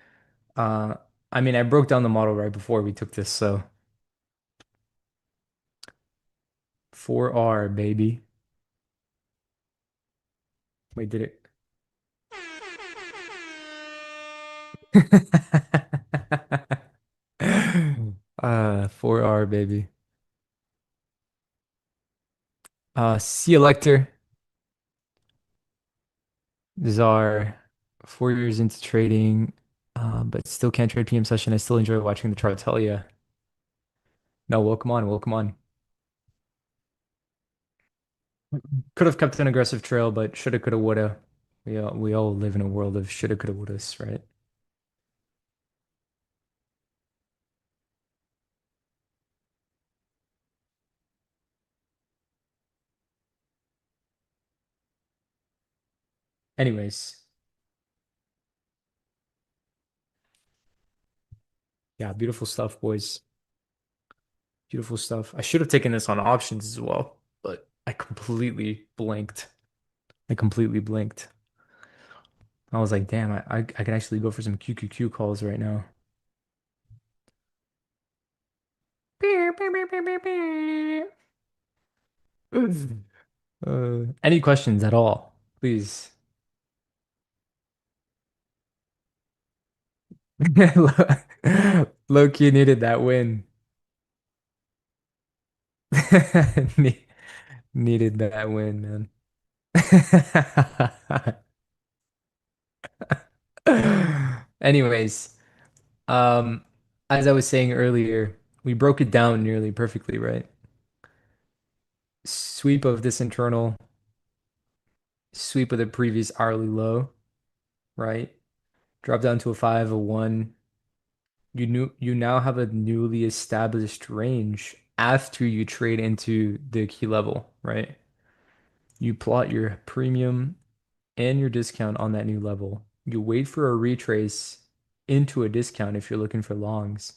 uh, I mean, I broke down the model right before we took this, so 4R, baby. We did it. 4R, baby. C elector. This is our 4 years into trading, but still can't trade PM session. I still enjoy watching the charts. Hell yeah. No, welcome on, welcome on. Could have kept an aggressive trail, but shoulda, coulda, woulda. We all live in a world of shoulda, coulda, wouldas, right? Anyways, yeah, beautiful stuff, boys. Beautiful stuff. I should have taken this on options as well, but I completely blanked. I completely blinked. I was like, damn, I could actually go for some QQQ calls right now. Any questions at all, please? Low-key needed that win. Ne- Needed that win, man. Anyways, um, as I was saying earlier, we broke it down nearly perfectly, right? Sweep of this internal, sweep of the previous hourly low, right? Drop down to a five, a one. You now have a newly established range after you trade into the key level, right? You plot your premium and your discount on that new level. You wait for a retrace into a discount if you're looking for longs.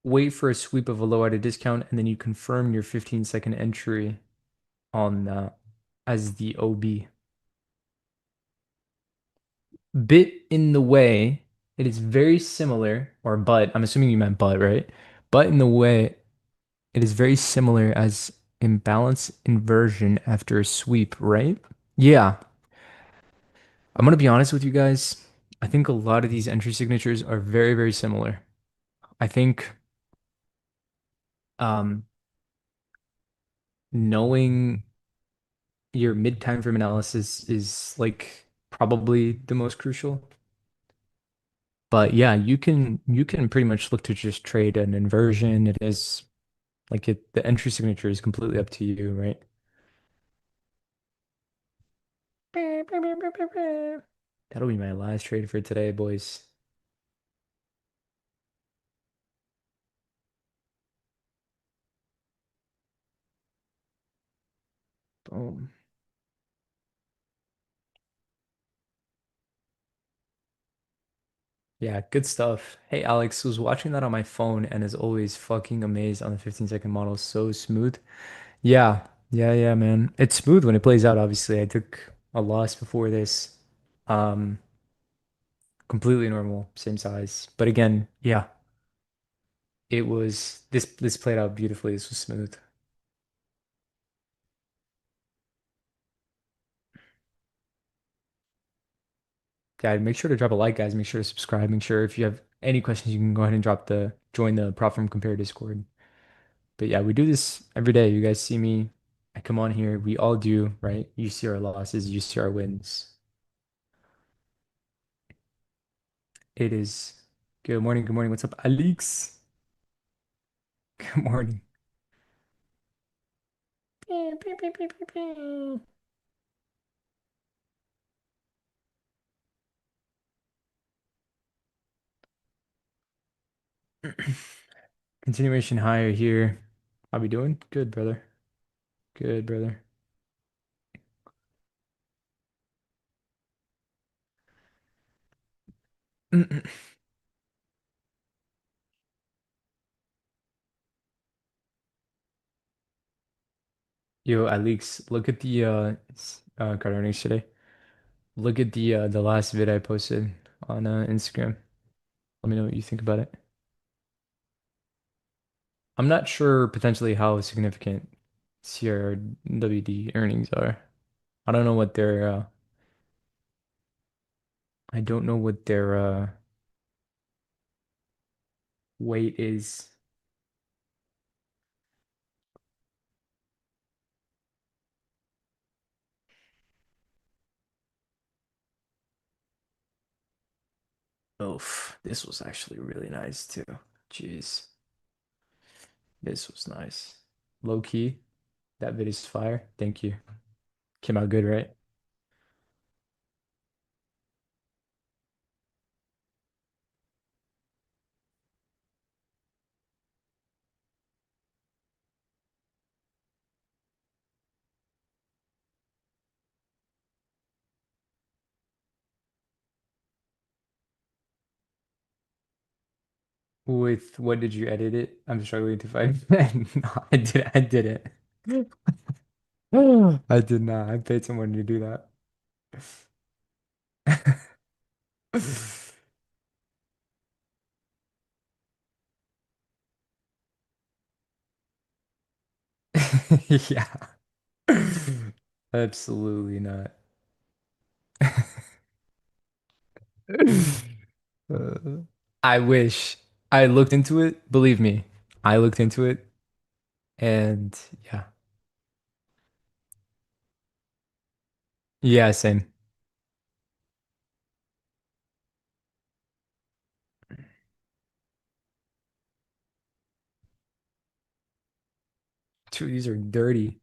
Wait for a sweep of a low at a discount, and then you confirm your 15-second entry on as the OB. Bit in the way, it is very similar, or but, I'm assuming you meant but, right? But in the way, it is very similar as imbalance inversion after a sweep, right? Yeah, I'm gonna be honest with you guys. I think a lot of these entry signatures are very, very similar. I think um, knowing your mid time frame analysis is like probably the most crucial. But yeah, you can pretty much look to just trade an inversion. It is like the entry signature is completely up to you, right? That'll be my last trade for today, boys. Boom. Yeah, good stuff. Hey, Alex, was watching that on my phone and is always fucking amazed on the 15-second model. So smooth. Yeah, yeah, man. It's smooth when it plays out, obviously. I took a loss before this. Um, Completely normal, same size. But again, yeah, it was this played out beautifully. This was smooth. Yeah, make sure to drop a like, guys. Make sure to subscribe. Make sure if you have any questions, you can go ahead and join the Prop Firm Compare Discord. But yeah, we do this every day. You guys see me. I come on here. We all do, right? You see our losses, you see our wins. It is good morning. Good morning. What's up, Alex? Good morning. Continuation higher here. How we doing? Good, brother. Good, brother. Yo, Alex, look at the card earnings today. Look at the last vid I posted on Instagram. Let me know what you think about it. I'm not sure potentially how significant CRWD earnings are. I don't know what their I don't know what their weight is. Oof, this was actually really nice too. Jeez, this was nice. Low key, that vid is fire. Thank you. Came out good, right? With what did you edit it? I'm struggling to find. No, I did. I did it. I did not. I paid someone to do that. Yeah. Absolutely not. Uh, I wish I looked into it. Believe me, I looked into it, and yeah, yeah, same. Dude, these are dirty.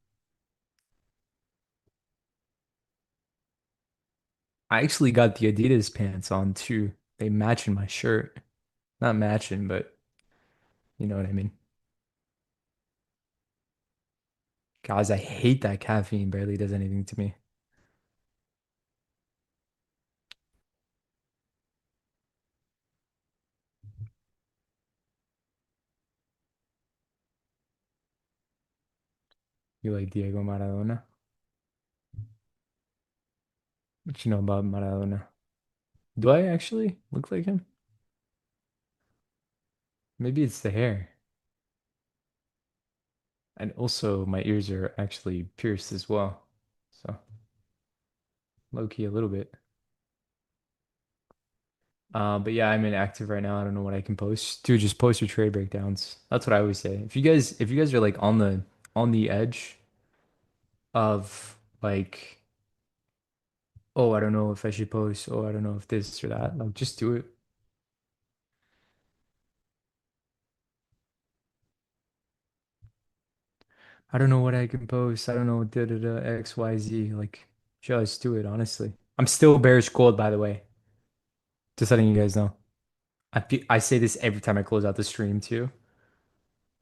I actually got the Adidas pants on too. They match in my shirt. Not matching, but you know what I mean. Guys, I hate that caffeine barely does anything to me. You like Diego Maradona? What you know about Maradona? Do I actually look like him? Maybe it's the hair. And also my ears are actually pierced as well. So low key a little bit. But yeah, I'm inactive right now. I don't know what I can post. Dude, just post your trade breakdowns. That's what I always say. If you guys are like on the edge of like, oh, I don't know if I should post, oh, I don't know if this or that, like just do it. I don't know what I can post. I don't know da da da X, Y, Z. Like, just do it, honestly. I'm still bearish gold, by the way. Just letting you guys know. I say this every time I close out the stream too.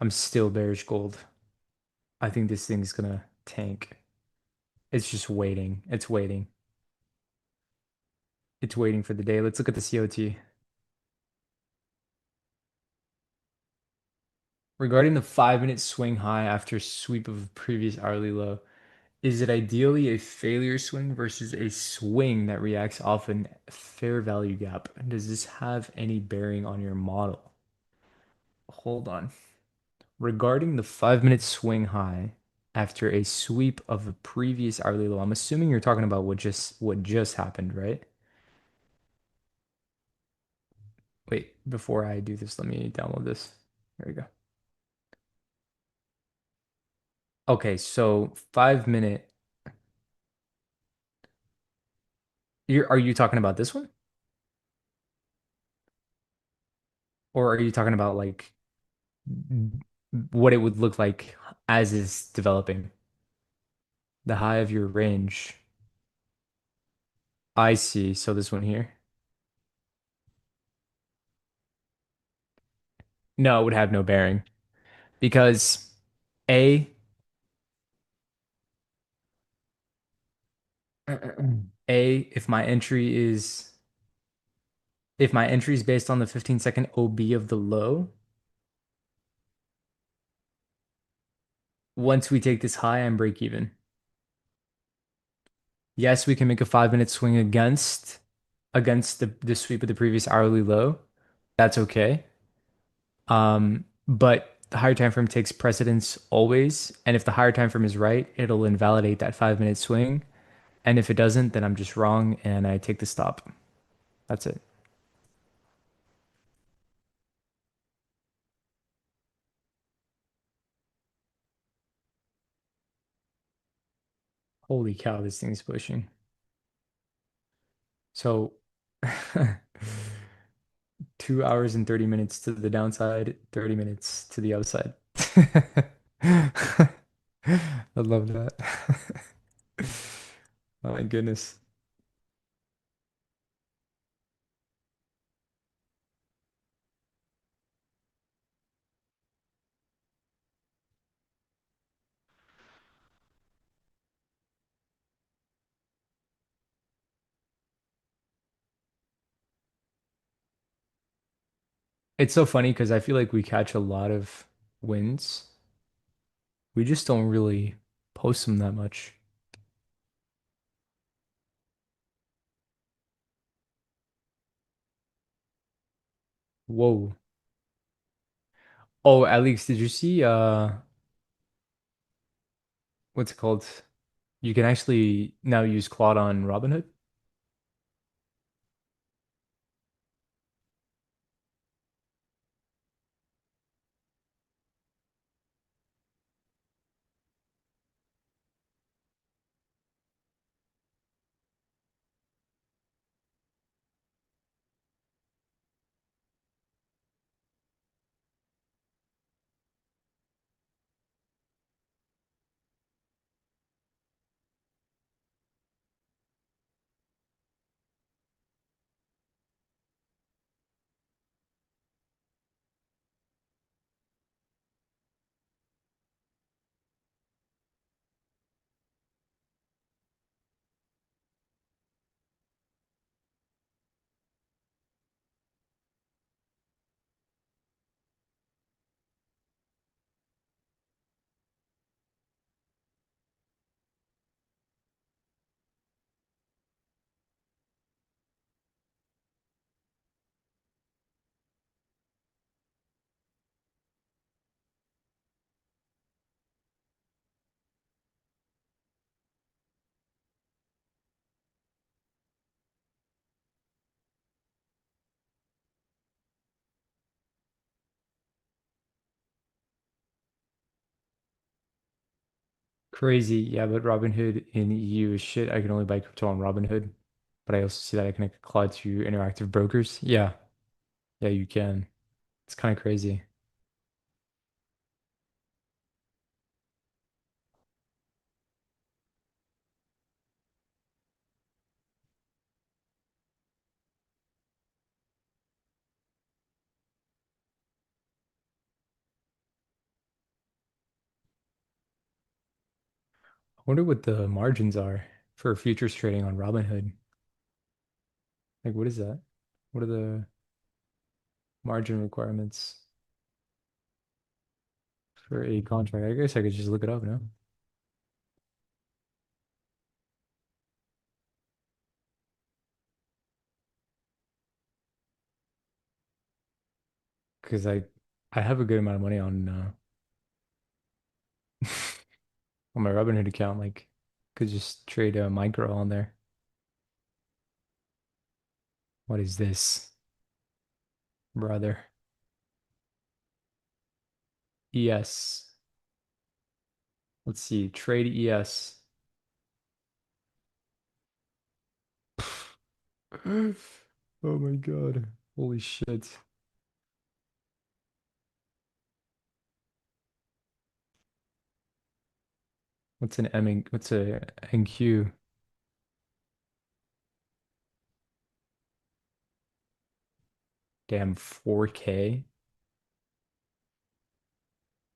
I'm still bearish gold. I think this thing's gonna tank. It's just waiting. It's waiting. It's waiting for the day. Let's look at the COT. Regarding the 5 minute swing high after sweep of a previous hourly low, is it ideally a failure swing versus a swing that reacts off an fair value gap? Does this have any bearing on your model? Hold on. Regarding the 5 minute swing high after a sweep of a previous hourly low, I'm assuming you're talking about what just happened, right? Wait, before I do this, let me download this. There we go. Okay, so 5 minute. Are you talking about this one? Or are you talking about like what it would look like as is developing? The high of your range. I see. So this one here. No, it would have no bearing because A, if my entry is based on the 15-second OB of the low, once we take this high, I'm break even. Yes, we can make a 5 minute swing against the sweep of the previous hourly low. That's okay. But the higher time frame takes precedence always, and if the higher time frame is right, it'll invalidate that 5 minute swing. And if it doesn't, then I'm just wrong and I take the stop. That's it. Holy cow, this thing's pushing. So 2 hours and 30 minutes to the downside, 30 minutes to the upside. I love that. Oh my goodness. It's so funny because I feel like we catch a lot of wins. We just don't really post them that much. Whoa. Oh, Alex, did you see what's it called? You can actually now use Claude on Robinhood. Crazy. Yeah, but Robinhood in EU is shit. I can only buy crypto on Robinhood. But I also see that I can apply to interactive brokers. Yeah. Yeah, you can. It's kind of crazy. I wonder what the margins are for futures trading on Robinhood. Like, what is that? What are the margin requirements for a contract? I guess I could just look it up now. Because I have a good amount of money on my Robinhood account. Like, could just trade a micro on there. What is this, brother? ES. Let's see. Trade ES. Oh my God. Holy shit. What's a NQ? Damn, 4K.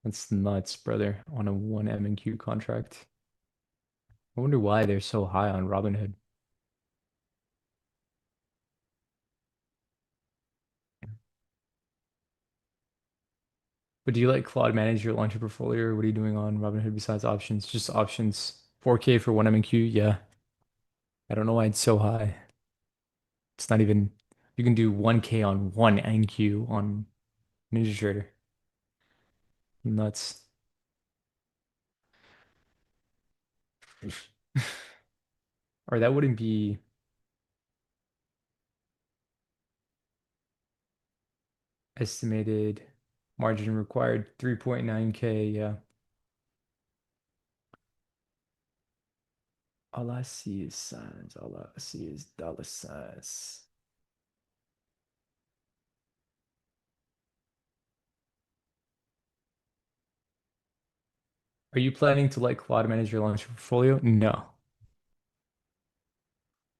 That's nuts, brother, on a 1 MNQ contract. I wonder why they're so high on Robinhood. But do you like Claude manage your launcher portfolio, or what are you doing on Robinhood besides options? Just options. 4K for 1 MNQ? Yeah. I don't know why it's so high. It's not even, you can do 1K on 1 NQ on NinjaTrader. Nuts. Or that wouldn't be estimated margin required 3.9K. Yeah. All I see is signs. All I see is dollar signs. Are you planning to let Claude manage your launch portfolio? No,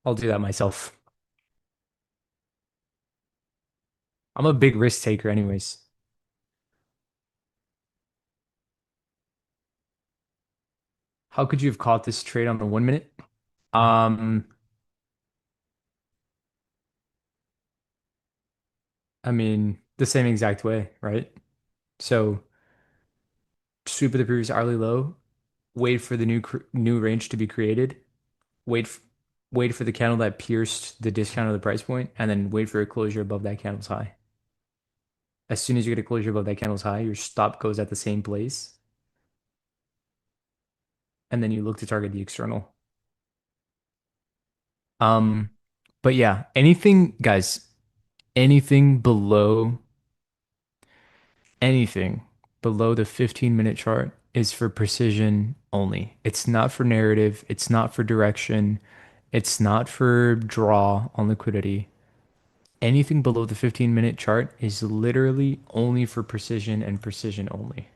I'll do that myself. I'm a big risk taker anyways. How could you have caught this trade on the 1 minute? Um, I mean, the same exact way, right? So sweep of the previous hourly low, wait for the new range to be created, wait f wait for the candle that pierced the discount of the price point, and then wait for a closure above that candle's high. As soon as you get a closure above that candle's high, your stop goes at the same place, and then you look to target the external. Um, but yeah, anything, guys, anything below anything below the 15-minute chart is for precision only. It's not for narrative, it's not for direction, it's not for draw on liquidity. Anything below the 15-minute chart is literally only for precision and precision only.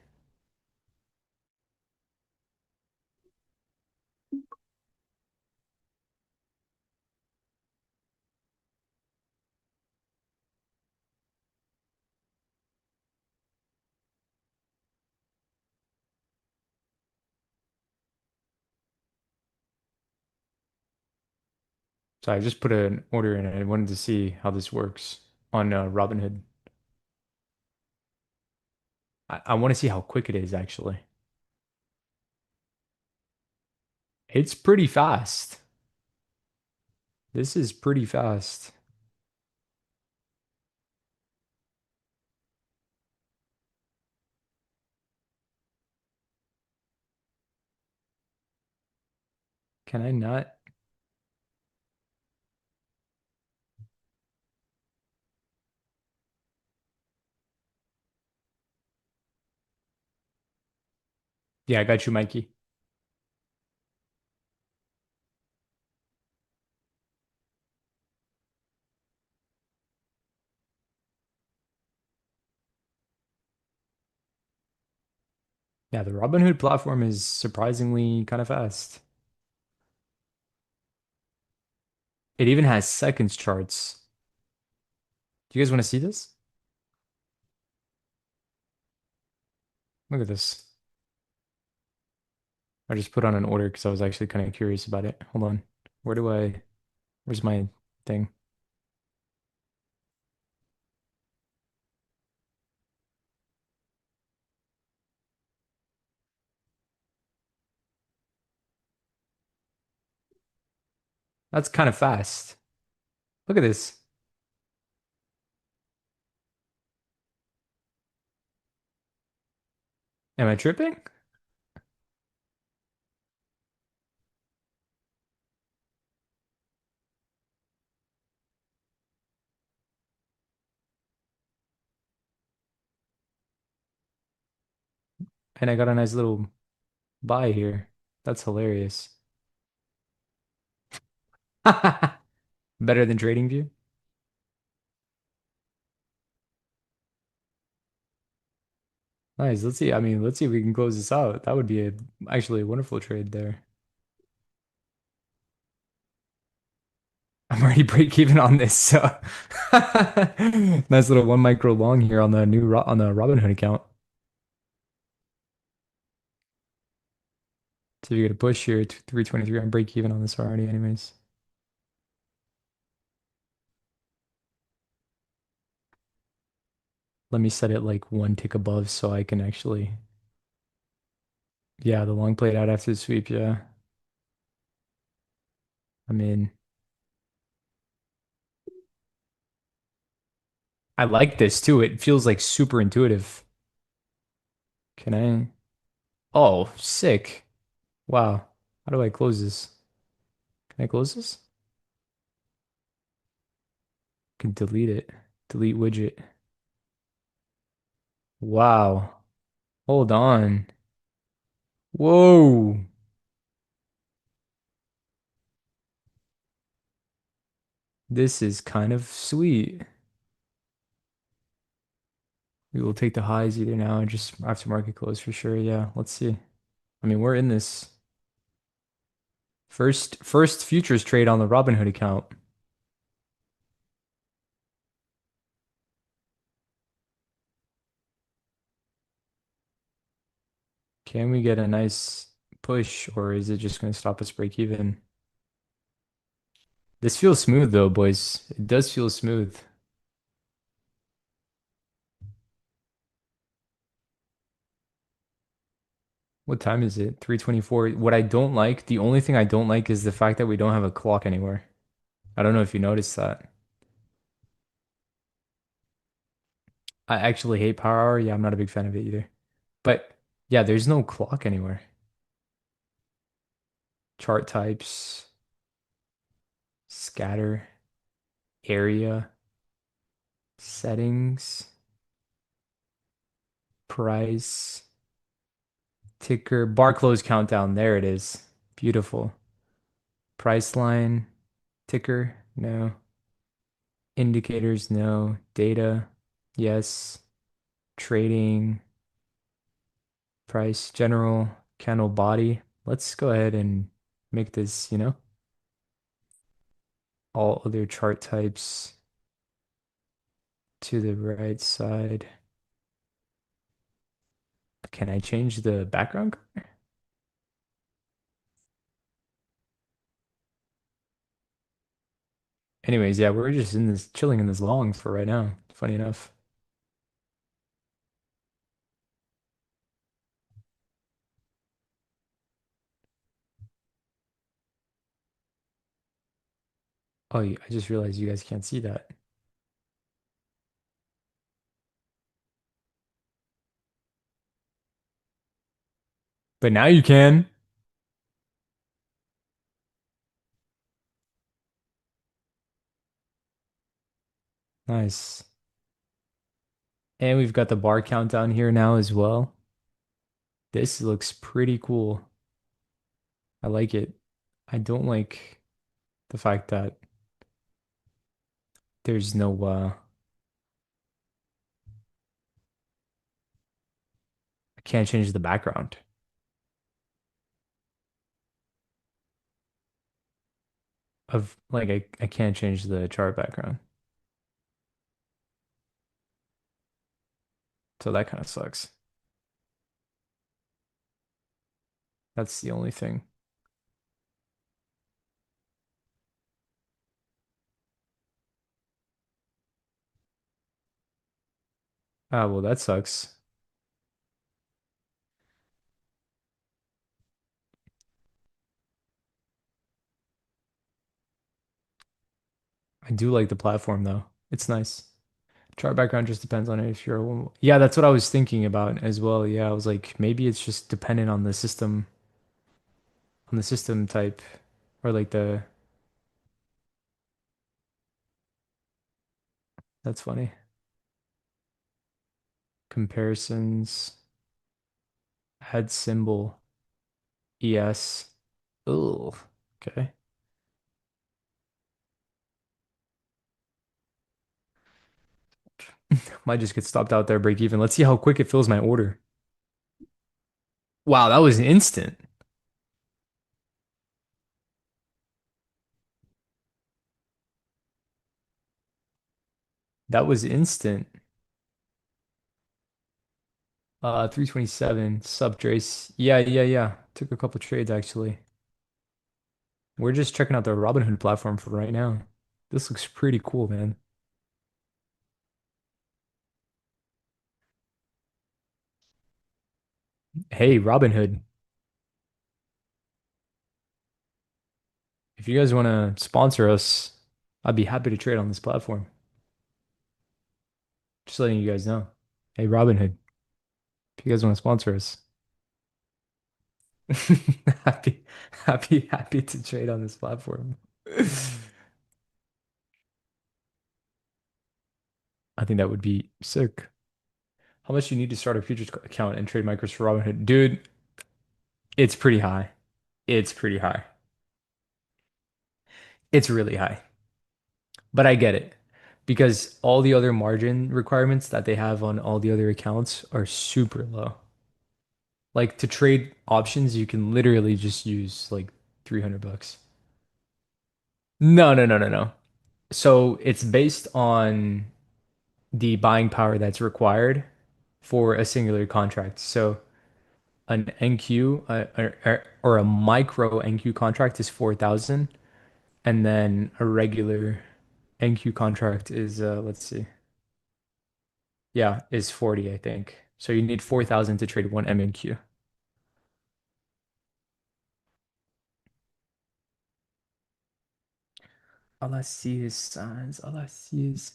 So I just put an order in and I wanted to see how this works on Robinhood. I want to see how quick it is actually. It's pretty fast. This is pretty fast. Can I not? Yeah, I got you, Mikey. Yeah, the Robinhood platform is surprisingly kind of fast. It even has seconds charts. Do you guys want to see this? Look at this. I just put on an order because I was actually kind of curious about it. Hold on. Where's my thing? That's kind of fast. Look at this. Am I tripping? And I got a nice little buy here. That's hilarious. Better than TradingView? Nice. Let's see. I mean, let's see if we can close this out. That would be actually a wonderful trade there. I'm already break even on this, so nice little one micro long here on the on the Robinhood account. So you get a push here to 323. I'm break even on this already, anyways. Let me set it like one tick above so I can actually, yeah, the long played out after the sweep. Yeah, I mean, I like this too. It feels like super intuitive. Can I? Oh, sick. Wow. How do I close this? Can I close this? Can delete it. Delete widget. Wow. Hold on. Whoa. This is kind of sweet. We will take the highs either now or just after market close for sure. Yeah, let's see. I mean, we're in this first futures trade on the Robinhood account. Can we get a nice push or is it just going to stop us break even? This feels smooth though, boys. It does feel smooth. What time is it? 3:24. What I don't like, the only thing I don't like is the fact that we don't have a clock anywhere. I don't know if you noticed that. I actually hate Power Hour. Yeah, I'm not a big fan of it either. But yeah, there's no clock anywhere. Chart types, scatter, area, settings, price, ticker, bar close countdown. There it is. Beautiful. Price line, ticker, no. Indicators, no. Data, yes. Trading, price, general, candle body. Let's go ahead and make this, all other chart types to the right side. Can I change the background? Anyways, yeah, we're just in this chilling in this long for right now. Funny enough. Oh, I just realized you guys can't see that. But now you can. Nice. And we've got the bar countdown here now as well. This looks pretty cool. I like it. I don't like the fact that there's no can't change the background of like I can't change the chart background. So that kind of sucks. That's the only thing. Ah, well, that sucks. I do like the platform though. It's nice. Chart background just depends on if you're yeah, that's what I was thinking about as well. Yeah, I was like, maybe it's just dependent on the system type or like the that's funny. Comparisons, add symbol, ES. Oh, okay. Might just get stopped out there, break even. Let's see how quick it fills my order. Wow, that was instant. That was instant. 327 sub trace. Yeah, yeah, yeah. Took a couple trades actually. We're just checking out the Robinhood platform for right now. This looks pretty cool, man. Hey, Robinhood, if you guys want to sponsor us, I'd be happy to trade on this platform. Just letting you guys know. Hey, Robinhood, if you guys want to sponsor us, happy, happy to trade on this platform. I think that would be sick. How much do you need to start a futures account and trade micros for Robinhood? Dude, it's pretty high. It's pretty high. It's really high. But I get it because all the other margin requirements that they have on all the other accounts are super low. Like to trade options, you can literally just use like 300 bucks. No, no, no, no, no. So it's based on the buying power that's required for a singular contract. So an NQ or a micro NQ contract is 4,000, and then a regular NQ contract is let's see. Yeah, is 40, I think. So you need 4,000 to trade one MNQ. All I see is signs. All I see is.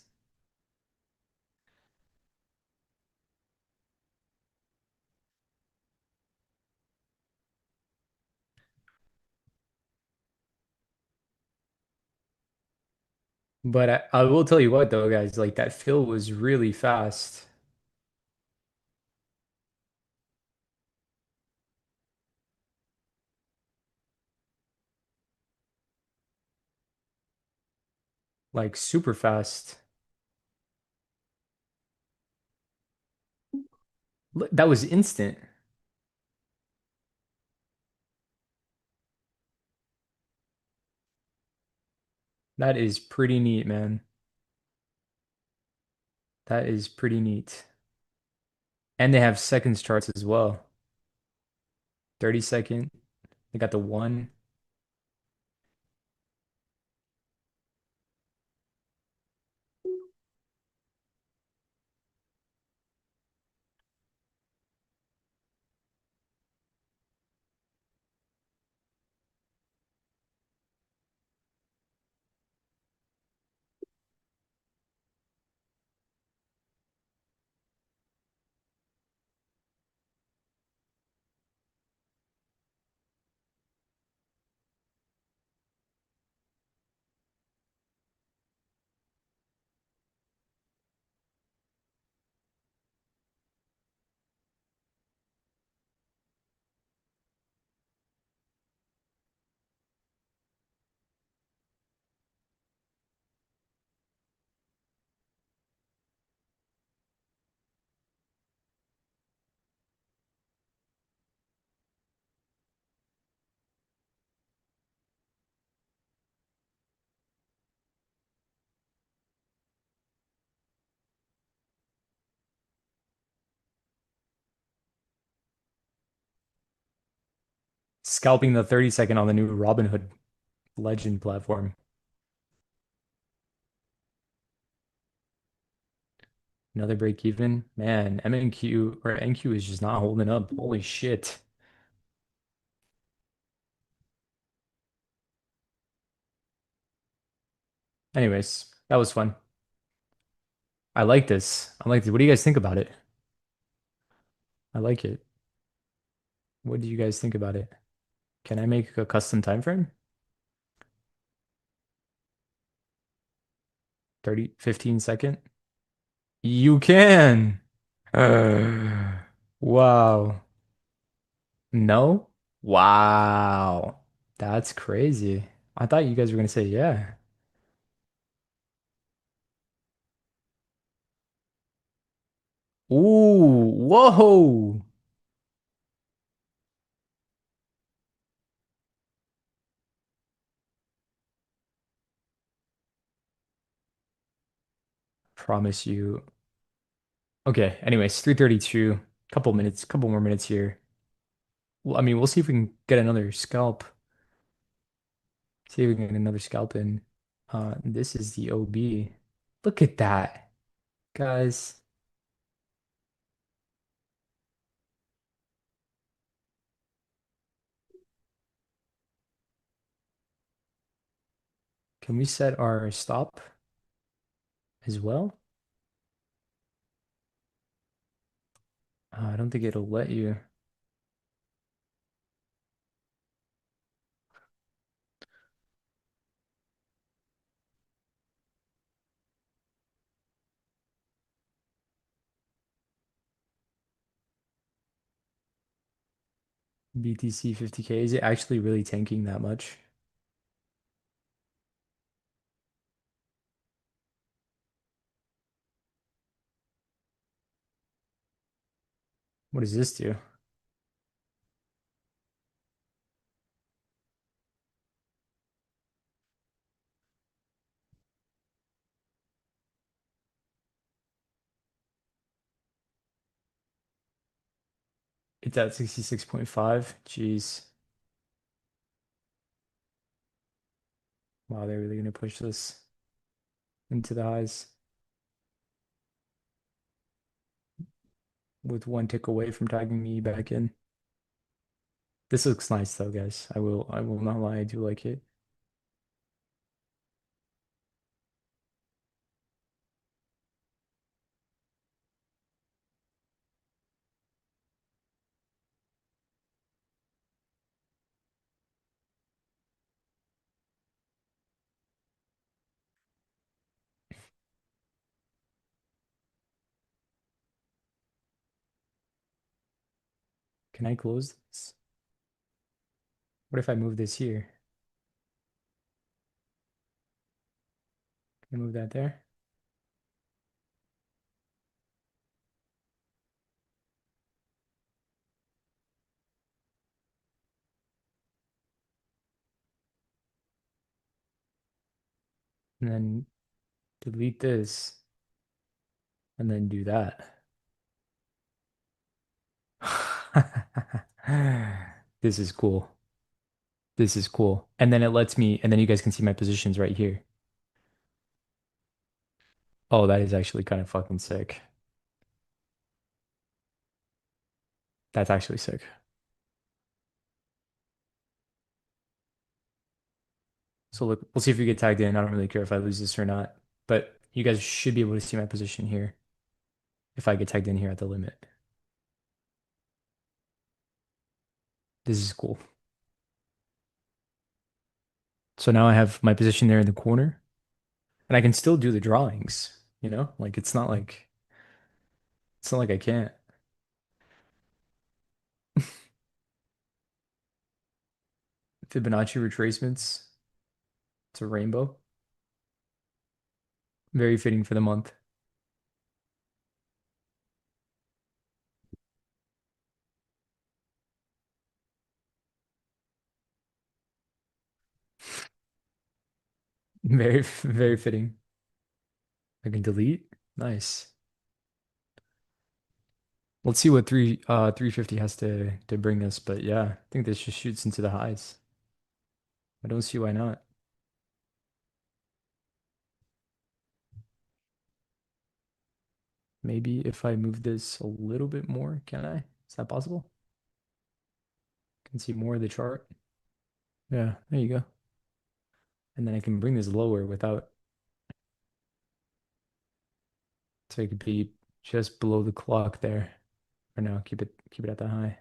But I will tell you what though, guys, like that fill was really fast. Like super fast. That was instant. That is pretty neat, man. That is pretty neat. And they have seconds charts as well. 30 second. They got the one. Scalping the 30-second on the new Robinhood Legend platform. Another break even. Man, MNQ or NQ is just not holding up. Holy shit. Anyways, that was fun. I like this. I like this. What do you guys think about it? I like it. What do you guys think about it? Can I make a custom time frame? 30, 15 second? You can. Wow. No? Wow. That's crazy. I thought you guys were gonna say yeah. Ooh, whoa. Promise you. Okay, anyways, 332. Couple minutes, couple more minutes here. Well, I mean, we'll see if we can get another scalp. See if we can get another scalp in. This is the OB. Look at that, guys. Can we set our stop as well? I don't think it'll let you. BTC 50K. Is it actually really tanking that much? What does this do? It's at 66.5. Jeez. Wow, they're really gonna push this into the highs with one tick away from tagging me back in. This looks nice though, guys. I will not lie, I do like it. Can I close this? What if I move this here? Can I move that there? And then delete this and then do that. This is cool. This is cool. And then it lets me, and then you guys can see my positions right here. Oh, that is actually kind of fucking sick. That's actually sick. So look, we'll see if we get tagged in. I don't really care if I lose this or not, but you guys should be able to see my position here if I get tagged in here at the limit. This is cool. So now I have my position there in the corner, and I can still do the drawings, Like it's not like I can't. Fibonacci retracements. It's a rainbow. Very fitting for the month. Very, very fitting. I can delete. Nice. Let's see what 350 has to bring us, but yeah, I think this just shoots into the highs. I don't see why not. Maybe if I move this a little bit more, can I? Is that possible? Can see more of the chart. Yeah, there you go. And then I can bring this lower without, so it could be just below the clock there. Or no, keep it at that high.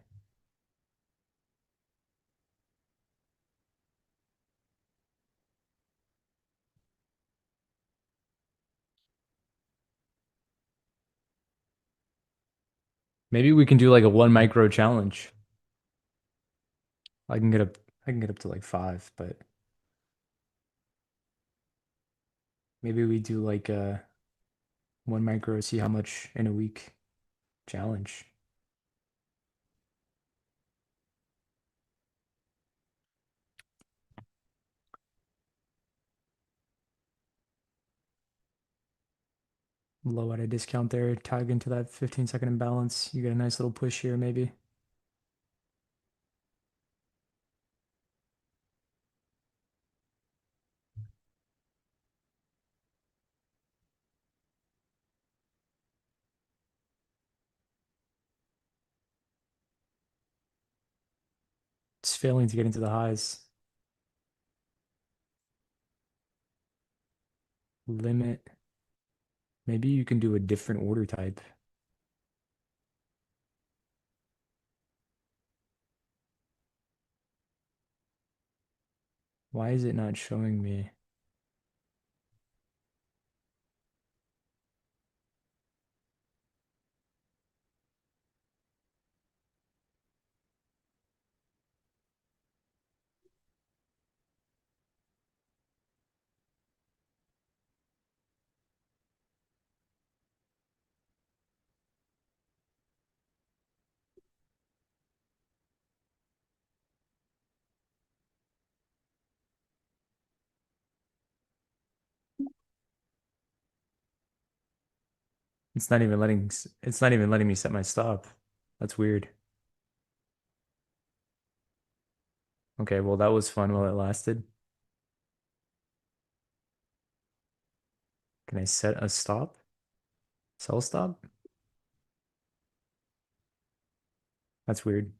Maybe we can do like a 1 micro challenge. I can get up I can get up to like 5, but maybe we do like a 1 micro, see how much in a week challenge. Low at a discount there, tag into that 15-second imbalance. You get a nice little push here, maybe. It's failing to get into the highs. Limit. Maybe you can do a different order type. Why is it not showing me? It's not even letting me set my stop. That's weird. Okay, well that was fun while it lasted. Can I set a stop? Sell stop? That's weird.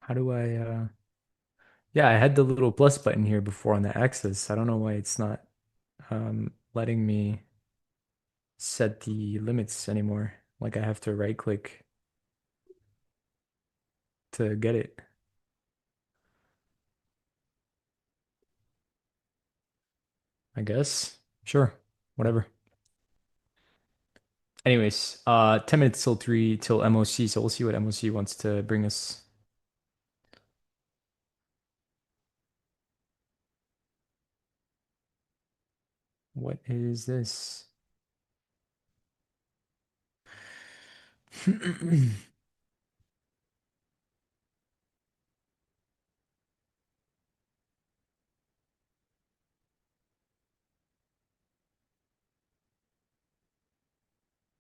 How do I yeah, I had the little plus button here before on the axis. I don't know why it's not letting me set the limits anymore. Like I have to right click to get it. I guess. Sure. Whatever. Anyways, 10 minutes till 3 till MOC, so we'll see what MOC wants to bring us. What is this?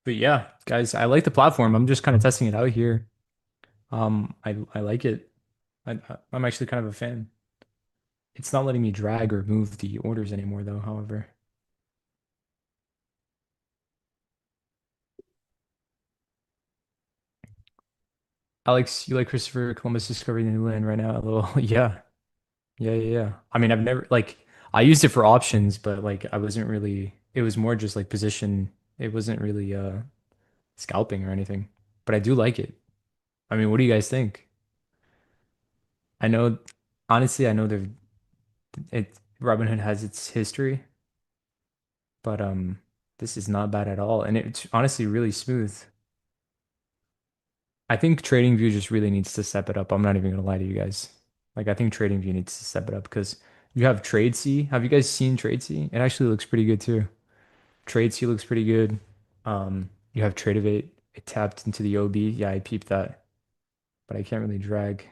But yeah, guys, I like the platform. I'm just kind of testing it out here. I like it. I'm actually kind of a fan. It's not letting me drag or move the orders anymore though, however. Alex, you like Christopher Columbus discovering the new land right now? A little, yeah. Yeah. I mean, I've never like I used it for options, but like I wasn't really it was more just like position. It wasn't really scalping or anything. But I do like it. I mean, what do you guys think? I know honestly, I know Robinhood has its history, but this is not bad at all. And it's honestly really smooth. I think TradingView just really needs to step it up. I'm not even gonna lie to you guys. Like I think TradingView needs to step it up because you have TradeC. Have you guys seen TradeC? It actually looks pretty good too. TradeC looks pretty good. You have Tradeovate. It tapped into the OB. Yeah, I peeped that, but I can't really drag.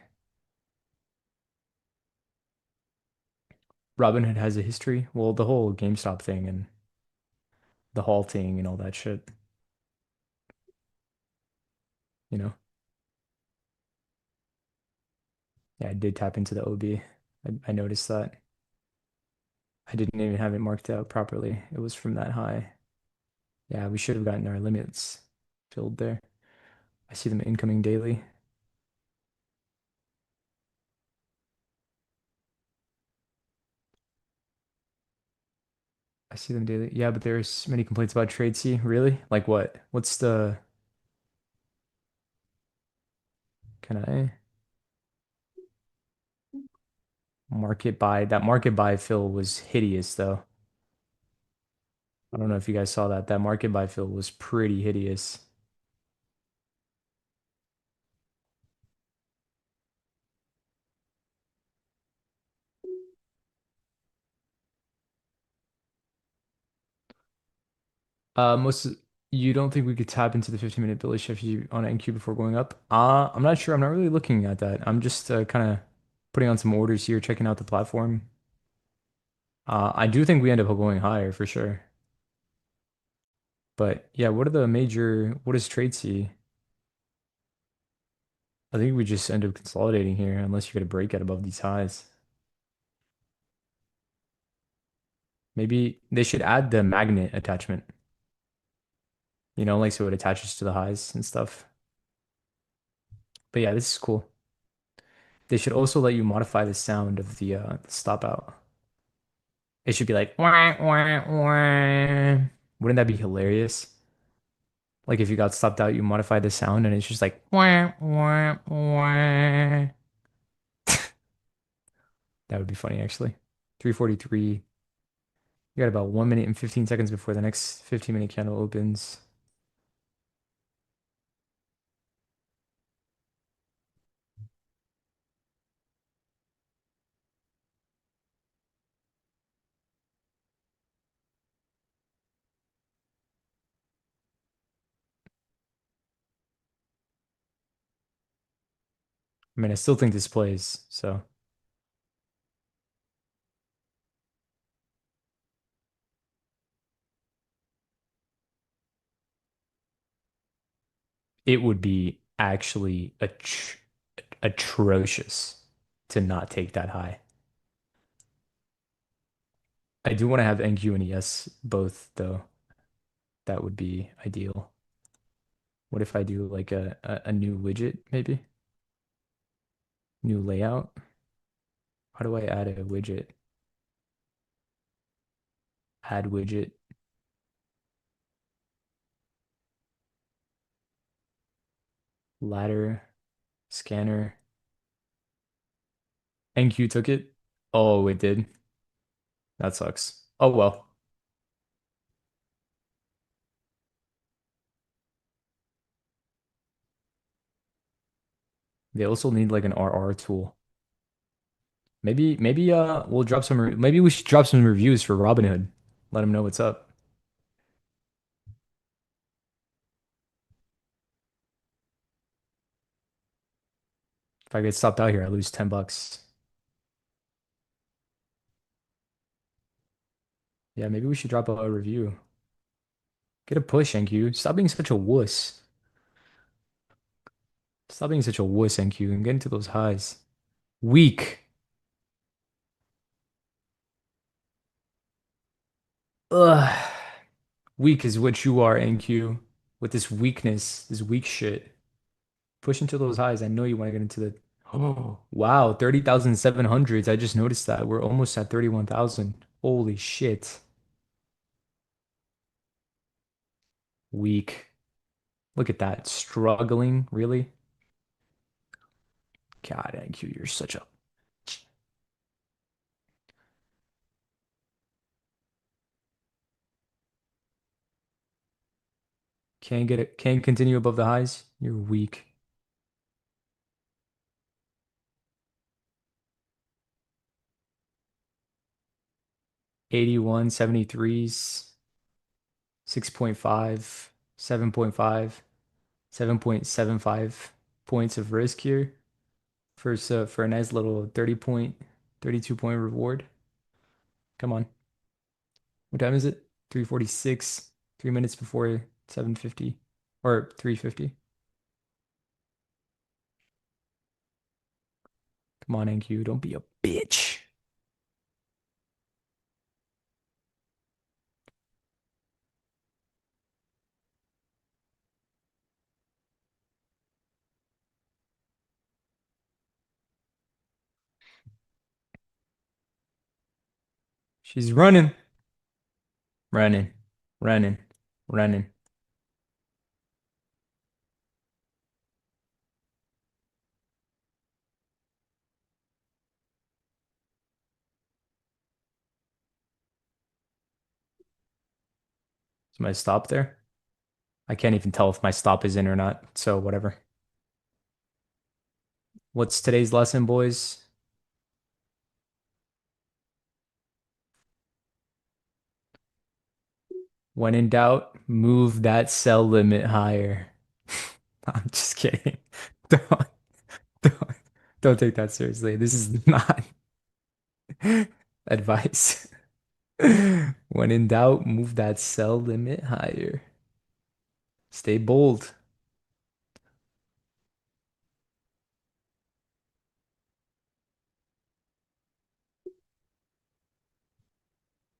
Robinhood has a history. Well, the whole GameStop thing and the halting and all that shit, you know. Yeah, I did tap into the OB. I noticed that. I didn't even have it marked out properly. It was from that high. Yeah, we should have gotten our limits filled there. I see them incoming daily. I see them daily. Yeah, but there's many complaints about trade C. Really? Like what? What's the, can I market buy? That market buy fill was hideous though. I don't know if you guys saw that. That market buy fill was pretty hideous. Most you don't think we could tap into the 15-minute Billy shift on NQ before going up? I'm not sure. I'm not really looking at that. I'm just kind of putting on some orders here, checking out the platform. I do think we end up going higher for sure. But yeah, what does trade see? I think we just end up consolidating here unless you get a break at above these highs. Maybe they should add the magnet attachment, like so it attaches to the highs and stuff. But yeah, this is cool. They should also let you modify the sound of the stop out. It should be like wah, wah, wah. Wouldn't that be hilarious? Like if you got stopped out, you modify the sound and it's just like wah, wah, wah. That would be funny actually. 343. You got about 1 minute and 15 seconds before the next 15-minute candle opens. I mean, I still think this plays, so it would be actually atrocious to not take that high. I do want to have NQ and ES both, though. That would be ideal. What if I do like a new widget, maybe? New layout? How do I add a widget? Add widget, ladder, scanner. NQ took it. Oh, it did. That sucks. Oh well. They also need like an RR tool. Maybe we'll drop maybe we should drop some reviews for Robinhood. Let them know what's up. If I get stopped out here, I lose 10 bucks. Yeah, maybe we should drop a review. Get a push, NQ. Stop being such a wuss. Stop being such a wuss, NQ, and get into those highs. Weak. Ugh. Weak is what you are, NQ. With this weakness, this weak shit. Push into those highs. I know you want to get into the. Oh, wow. 30,700s. I just noticed that. We're almost at 31,000. Holy shit. Weak. Look at that. Struggling, really? God, NQ, you're such a. Can't get it. Can't continue above the highs. You're weak. 81, 73s, 6.5, 7.5, 7.75 points of risk here for a nice little 32 point reward. Come on. What time is it? 3:46. 3 minutes before 7:50 or 3:50. Come on, NQ. Don't be a bitch. She's running, running, running, running. Is my stop there? I can't even tell if my stop is in or not. So whatever. What's today's lesson, boys? When in doubt, move that sell limit higher. I'm just kidding. Don't, don't, don't take that seriously. This is not advice. When in doubt, move that sell limit higher. Stay bold.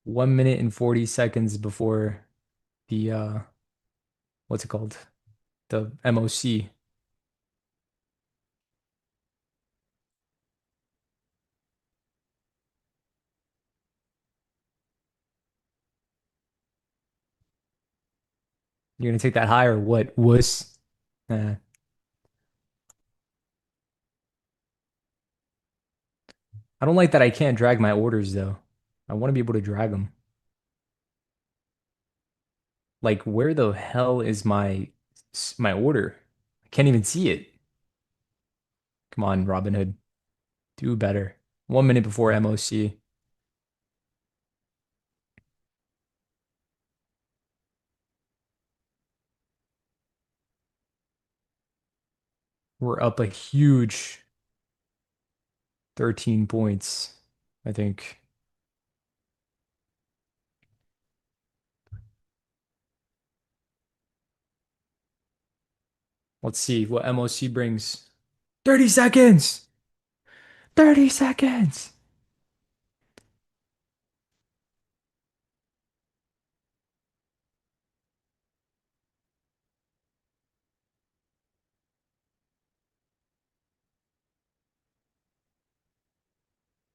1 minute and 40 seconds before the what's it called? The MOC. You're gonna take that higher. What? Wuss? Uh, I don't like that I can't drag my orders though. I want to be able to drag them. Like, where the hell is my order? I can't even see it. Come on, Robinhood. Do better. 1 minute before MOC. We're up a huge 13 points, I think. Let's see what MOC brings. 30 seconds. 30 seconds.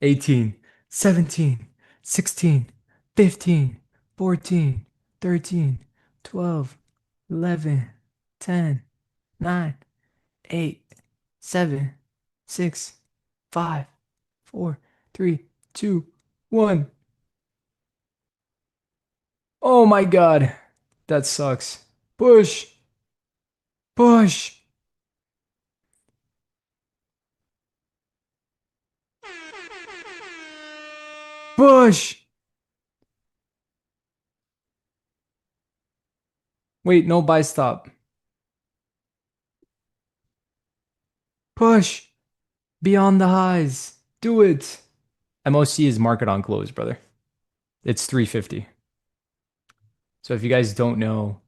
Eighteen, 17, 16, 15, 14, 13, 12, 11, 10, 9, 8, 7, 6, 5, 4, 3, 2, 1. Oh my God. That sucks. Push. Push. Push. Wait, no buy stop. Push. Beyond the highs. Do it. MOC is market on close, brother. It's 350. So if you guys don't know,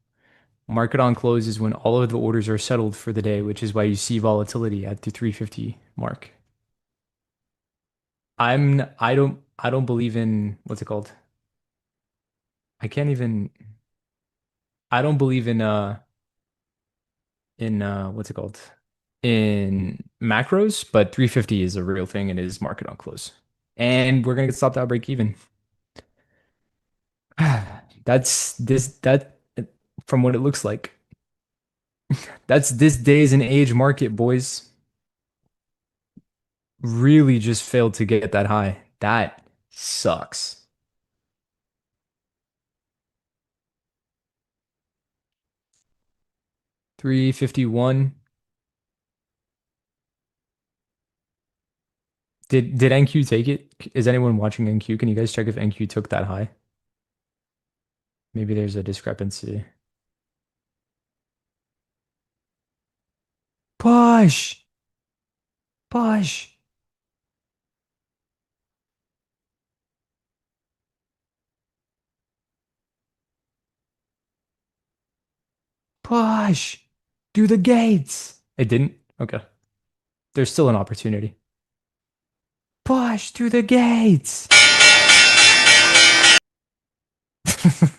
market on close is when all of the orders are settled for the day, which is why you see volatility at the 350 mark. I don't believe in what's it called? I can't even I don't believe in what's it called? In macros, but 350 is a real thing and is market on close. And we're gonna get stopped out break even. That's this that from what it looks like. That's this days and age market, boys. Really just failed to get that high. That sucks. 351. Did NQ take it? Is anyone watching NQ? Can you guys check if NQ took that high? Maybe there's a discrepancy. Push! Push! Push. Do the gates. It didn't? Okay. There's still an opportunity. Push through the gates.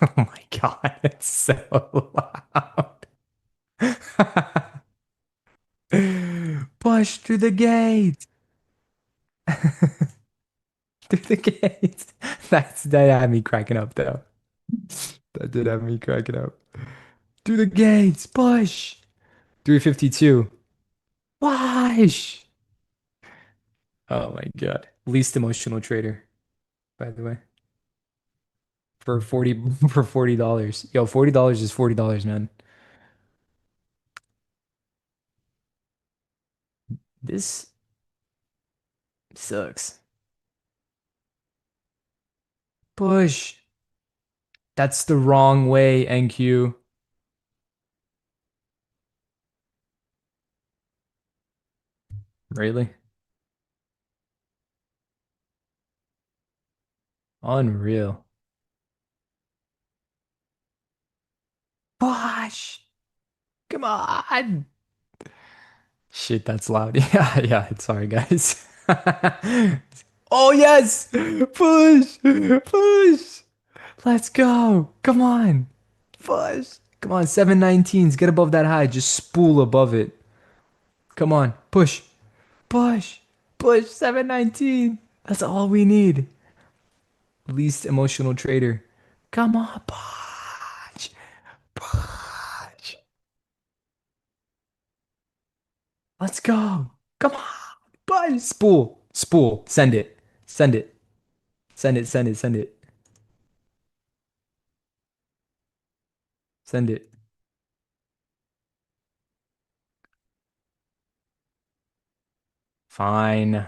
Oh my God, it's so loud. Push through the gates. Through the gates. That had me cracking up though. That did have me cracking up. Through the gates. Push. 352. Push. Oh my God. Least emotional trader, by the way. For 40 for $40. Yo, $40 is $40, man. This sucks. Push. That's the wrong way, NQ. Really? Unreal. Push. Come on. Shit, that's loud. Yeah, yeah. Sorry, guys. Oh, yes. Push. Push. Let's go. Come on. Push. Come on. 719s. Get above that high. Just spool above it. Come on. Push. Push. Push. 719. That's all we need. Least emotional trader. Come on. Push. Push. Let's go. Come on. Push. Spool. Spool. Send it. Send it. Send it. Send it. Send it. Send it. Fine.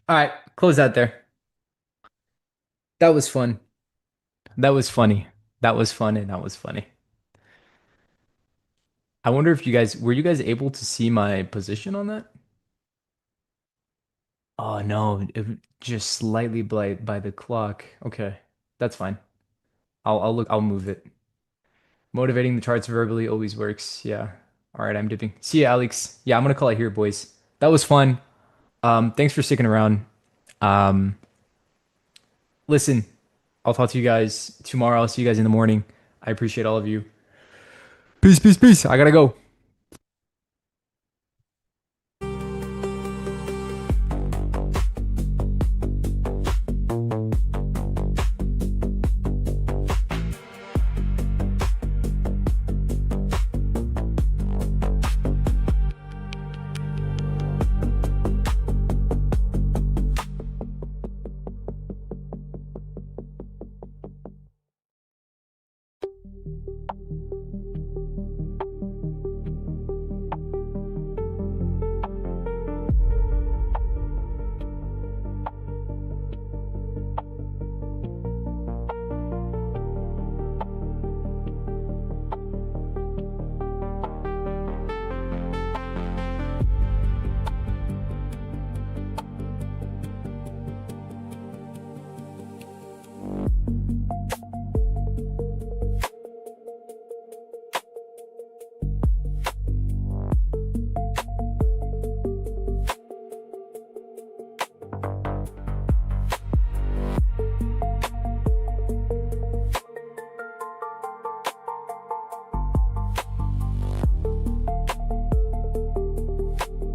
All right. Close out there. That was fun. That was funny. That was fun and that was funny. I wonder if you guys able to see my position on that? Oh no, just slightly by the clock. Okay, that's fine. I'll move it. Motivating the charts verbally always works. Yeah. All right, I'm dipping. See ya, Alex. Yeah, I'm gonna call it here, boys. That was fun. Thanks for sticking around. Um, listen, I'll talk to you guys tomorrow. I'll see you guys in the morning. I appreciate all of you. Peace, peace, peace. I gotta go.